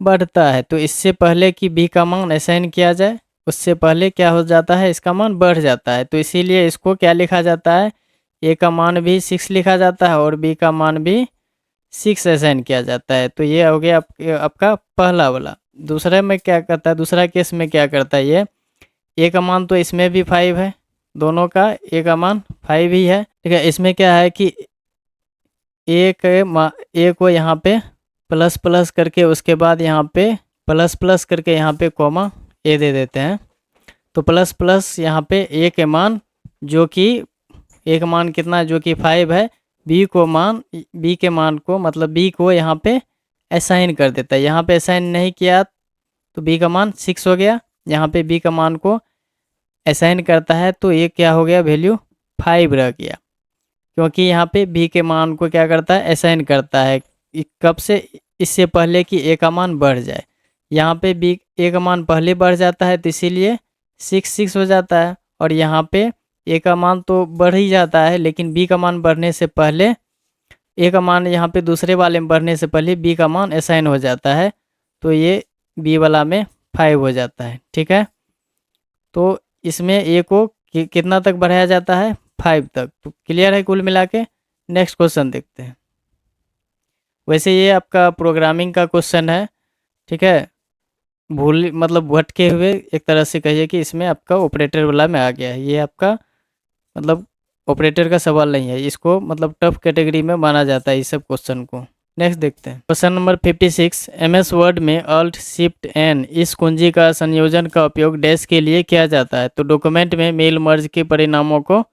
बढ़ता है। तो इससे पहले कि बी का मान असाइन किया जाए उससे पहले क्या हो जाता है, इसका मान बढ़ जाता है। तो इसीलिए इसको क्या लिखा जाता है, ए का मान भी 6 लिखा जाता है और बी का मान भी 6 असाइन किया जाता है। तो ये हो गया आपका पहला वाला। दूसरे में क्या करता है, दूसरा केस में क्या करता है, ये ए का मान तो इसमें भी 5 है, दोनों का ए का मान 5 ही है। ठीक है, इसमें क्या है कि ए को यहाँ पे प्लस प्लस करके उसके बाद यहाँ पे प्लस प्लस करके यहाँ पे कॉमा ए दे देते हैं। तो प्लस प्लस यहाँ पे ए के मान जो कि ए का मान कितना जो कि 5 है, बी के मान को मतलब बी को यहाँ पे असाइन कर देता है। यहाँ पे असाइन नहीं किया तो बी का मान 6 हो गया, यहाँ पे बी का मान को असाइन करता है तो ये क्या हो गया, वैल्यू 5 रह गया, क्योंकि यहाँ पे बी के मान को क्या करता है, असाइन करता है। कब से, इससे पहले कि ए का मान बढ़ जाए। यहाँ पे बी ए का मान पहले बढ़ जाता है तो इसीलिए 6 हो जाता है, और यहाँ पे ए का मान तो बढ़ ही जाता है लेकिन बी का मान बढ़ने से पहले ए का मान यहाँ पे दूसरे वाले में बढ़ने से पहले बी का मान असाइन हो जाता है, तो ये बी वाला में 5 हो जाता है। ठीक है, तो इसमें ए को कितना तक बढ़ाया जाता है, 5 तक। तो क्लियर है कुल मिला के। नेक्स्ट क्वेश्चन देखते हैं। वैसे ये आपका प्रोग्रामिंग का क्वेश्चन है, ठीक है, मतलब भटके हुए एक तरह से कहिए कि इसमें आपका ऑपरेटर वाला में आ गया है। ये आपका मतलब ऑपरेटर का सवाल नहीं है, इसको मतलब टफ कैटेगरी में माना जाता है इस सब क्वेश्चन को। नेक्स्ट देखते हैं क्वेश्चन नंबर 56। MS वर्ड में Alt Shift N इस कुंजी का संयोजन का उपयोग डैश के लिए किया जाता है। तो डॉक्यूमेंट में मेल मर्ज के परिणामों को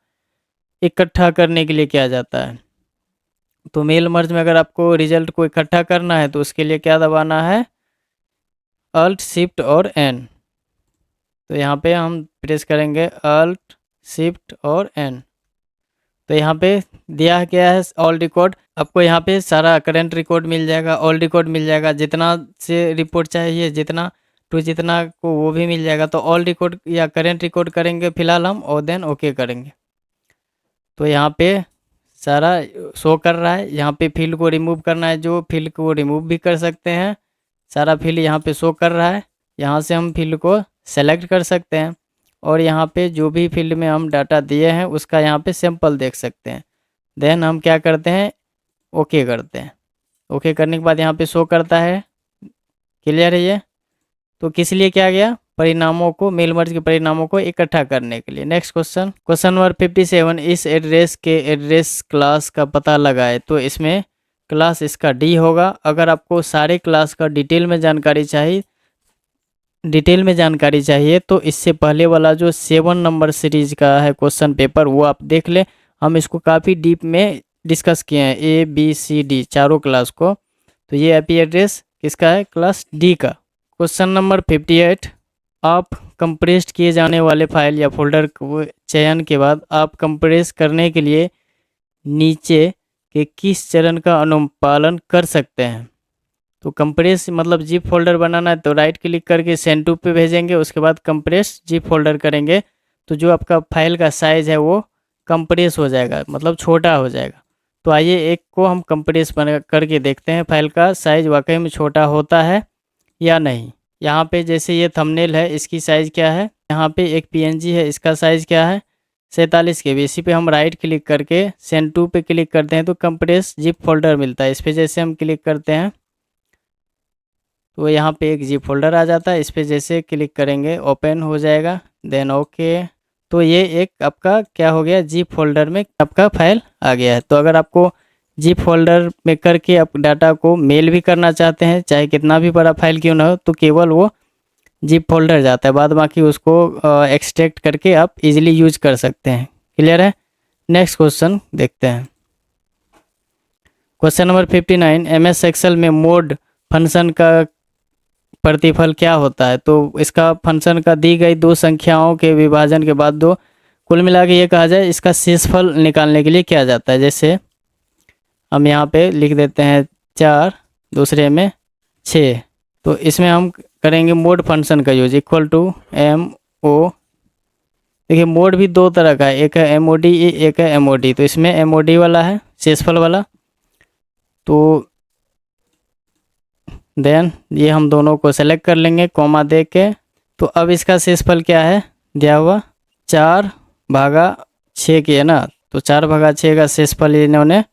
इकट्ठा करने के लिए किया जाता है। तो मेल मर्ज में अगर आपको रिजल्ट को इकट्ठा करना है तो उसके लिए क्या दबाना है, Alt Shift और N। तो यहाँ पे हम प्रेस करेंगे Alt Shift और N। तो यहाँ पे दिया गया है ऑल रिकॉर्ड, आपको यहाँ पे सारा करंट रिकॉर्ड मिल जाएगा, ऑल रिकॉर्ड मिल जाएगा, जितना से रिपोर्ट चाहिए जितना को वो भी मिल जाएगा। तो ऑल रिकॉर्ड या करंट रिकॉर्ड करेंगे फिलहाल हम, और देन ओके करेंगे। तो यहाँ पे सारा शो कर रहा है। यहाँ पे फील्ड को रिमूव करना है, जो फील्ड को रिमूव भी कर सकते हैं। सारा फील्ड यहाँ पे शो कर रहा है, यहाँ से हम फील्ड को सेलेक्ट कर सकते हैं, और यहाँ पे जो भी फील्ड में हम डाटा दिए हैं उसका यहाँ पे सैंपल देख सकते हैं। देन हम क्या करते हैं, ओके करते हैं। ओके करने के बाद यहाँ पे शो करता है। क्लियर है ये। तो किस लिए किया गया, परिणामों को, मेल मर्ज के परिणामों को इकट्ठा करने के लिए। Next question, question number 57। इस एड्रेस के एड्रेस क्लास का पता लगाए। तो इसमें क्लास इसका डी होगा। अगर आपको सारे क्लास का डिटेल में जानकारी चाहिए डिटेल में जानकारी चाहिए तो इससे पहले वाला जो 7 नंबर सीरीज का है क्वेश्चन पेपर वो आप देख ले। हम इसको काफ़ी डीप में डिस्कस किए हैं, ABCD चारों क्लास को। तो ये IP एड्रेस किसका है, क्लास D का। क्वेश्चन नंबर 58, आप कंप्रेस्ड किए जाने वाले फाइल या फोल्डर को चयन के बाद आप कंप्रेस करने के लिए नीचे के किस चरण का अनुपालन कर सकते हैं। तो कंप्रेस मतलब जिप फोल्डर बनाना है तो राइट क्लिक करके सेंड टू पे भेजेंगे, उसके बाद कंप्रेस जिप फोल्डर करेंगे तो जो आपका फाइल का साइज़ है वो कंप्रेस हो जाएगा, मतलब छोटा हो जाएगा। तो आइए एक को हम कंप्रेस बना करके देखते हैं फाइल का साइज़ वाकई में छोटा होता है या नहीं। यहाँ पे जैसे ये थंबनेल है, इसकी साइज़ क्या है, यहाँ पे एक PNG है, इसका साइज़ क्या है 47 KB। इसी पे हम राइट क्लिक करके सेंड टू पे क्लिक करते हैं तो कंप्रेस जिप फोल्डर मिलता है। इस पर जैसे हम क्लिक करते हैं तो यहाँ पे एक जिप फोल्डर आ जाता है, इस पर जैसे क्लिक करेंगे ओपन हो जाएगा, देन ओके। तो ये एक आपका क्या हो गया, जिप फोल्डर में आपका फाइल आ गया है। तो अगर आपको जिप फोल्डर में करके आप डाटा को मेल भी करना चाहते हैं, चाहे कितना भी बड़ा फाइल क्यों ना हो, तो केवल वो जिप फोल्डर जाता है, बाद बाकी उसको एक्सट्रैक्ट करके आप इजीली यूज कर सकते हैं। क्लियर है। नेक्स्ट क्वेश्चन देखते हैं। क्वेश्चन नंबर 59, MS एक्सेल में मोड फंक्शन का प्रतिफल क्या होता है। तो इसका फंक्शन का दी गई दो संख्याओं के विभाजन के बाद दो, कुल मिला के ये कहा जाए इसका शेषफल निकालने के लिए क्या जाता है। जैसे हम यहाँ पे लिख देते हैं 4, दूसरे में 6, तो इसमें हम करेंगे मोड फंक्शन का यूज, इक्वल टू MO। देखिए मोड भी दो तरह का है, एक है MOD, एक है MOD। तो इसमें MOD वाला है शेषफल वाला, तो देन ये हम दोनों को सेलेक्ट कर लेंगे कॉमा दे के। तो अब इसका शेषफल क्या है दिया हुआ, 4/6 की है ना, तो 4/6 का शेषफल इन्होंने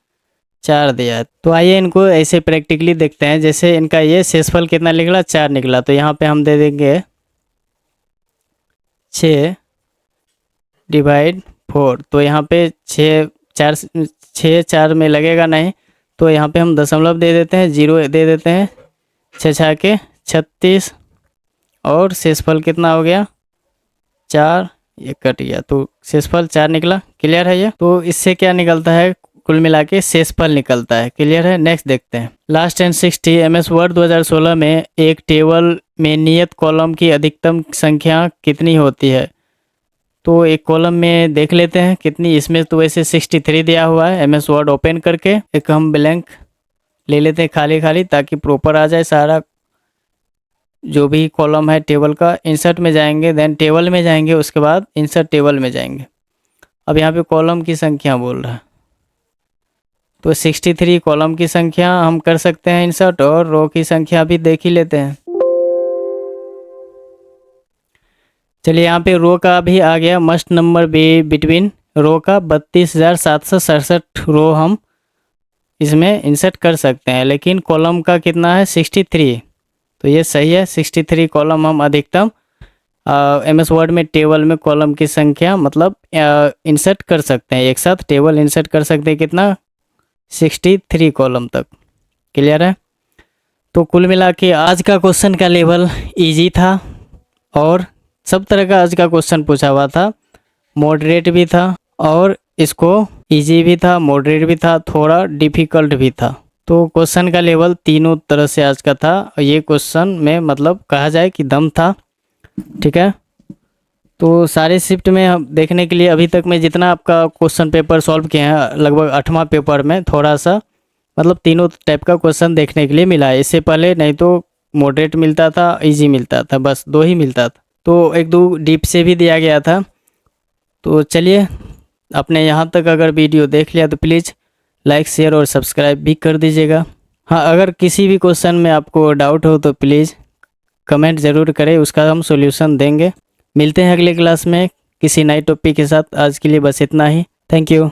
4 दिया है। तो आइए इनको ऐसे प्रैक्टिकली देखते हैं। जैसे इनका ये शेषफल कितना निकला, 4 निकला, तो यहाँ पे हम दे देंगे 6/4। तो यहाँ पे 6 4 में लगेगा नहीं, तो यहाँ पे हम दशमलव दे देते हैं, 0 दे देते हैं, 6 के 36, और शेषफल कितना हो गया 4, ये कट गया, तो शेषफल 4 निकला। क्लियर है ये। तो इससे क्या निकलता है, कुल मिला के शेषफल निकलता है। क्लियर है। नेक्स्ट देखते हैं। लास्ट एंड 60, MS वर्ड 2016 में एक टेबल में नियत कॉलम की अधिकतम संख्या कितनी होती है। तो एक कॉलम में देख लेते हैं कितनी, इसमें तो वैसे 63 दिया हुआ है। MS वर्ड ओपन करके एक हम ब्लैंक ले लेते हैं, खाली खाली, ताकि प्रॉपर आ जाए सारा जो भी कॉलम है टेबल का। इंसर्ट में जाएंगे, देन टेबल में जाएंगे, उसके बाद इंसर्ट टेबल में जाएंगे। अब यहाँ पे कॉलम की संख्या बोल रहा है, तो 63 कॉलम की संख्या हम कर सकते हैं इंसर्ट, और रो की संख्या भी देख ही लेते हैं। चलिए यहाँ पे रो का भी आ गया, मस्ट नंबर बी बिटवीन रो का 32,767 रो हम इसमें इंसर्ट कर सकते हैं। लेकिन कॉलम का कितना है 63, तो ये सही है। 63 कॉलम हम अधिकतम MS वर्ड में टेबल में कॉलम की संख्या मतलब इंसर्ट कर सकते हैं, एक साथ टेबल इंसर्ट कर सकते हैं कितना 63 कॉलम तक। क्लियर है। तो कुल मिला के आज का क्वेश्चन का लेवल इजी था, और सब तरह का आज का क्वेश्चन पूछा हुआ था, मॉडरेट भी था, और इसको इजी भी था, मॉडरेट भी था, थोड़ा डिफ़िकल्ट भी था। तो क्वेश्चन का लेवल तीनों तरह से आज का था। ये क्वेश्चन में मतलब कहा जाए कि दम था। ठीक है। तो सारे शिफ्ट में हम देखने के लिए अभी तक मैं जितना आपका क्वेश्चन पेपर सॉल्व किए हैं, लगभग 8वां पेपर में थोड़ा सा मतलब तीनों टाइप का क्वेश्चन देखने के लिए मिला है। इससे पहले नहीं तो मॉडरेट मिलता था, इजी मिलता था, बस 2 ही मिलता था। तो 1-2 डीप से भी दिया गया था। तो चलिए, आपने यहाँ तक अगर वीडियो देख लिया तो प्लीज़ लाइक, शेयर और सब्सक्राइब भी कर दीजिएगा। हाँ, अगर किसी भी क्वेश्चन में आपको डाउट हो तो प्लीज़ कमेंट ज़रूर करें, उसका हम सॉल्यूशन देंगे। मिलते हैं अगले क्लास में किसी नए टॉपिक के साथ। आज के लिए बस इतना ही। Thank you.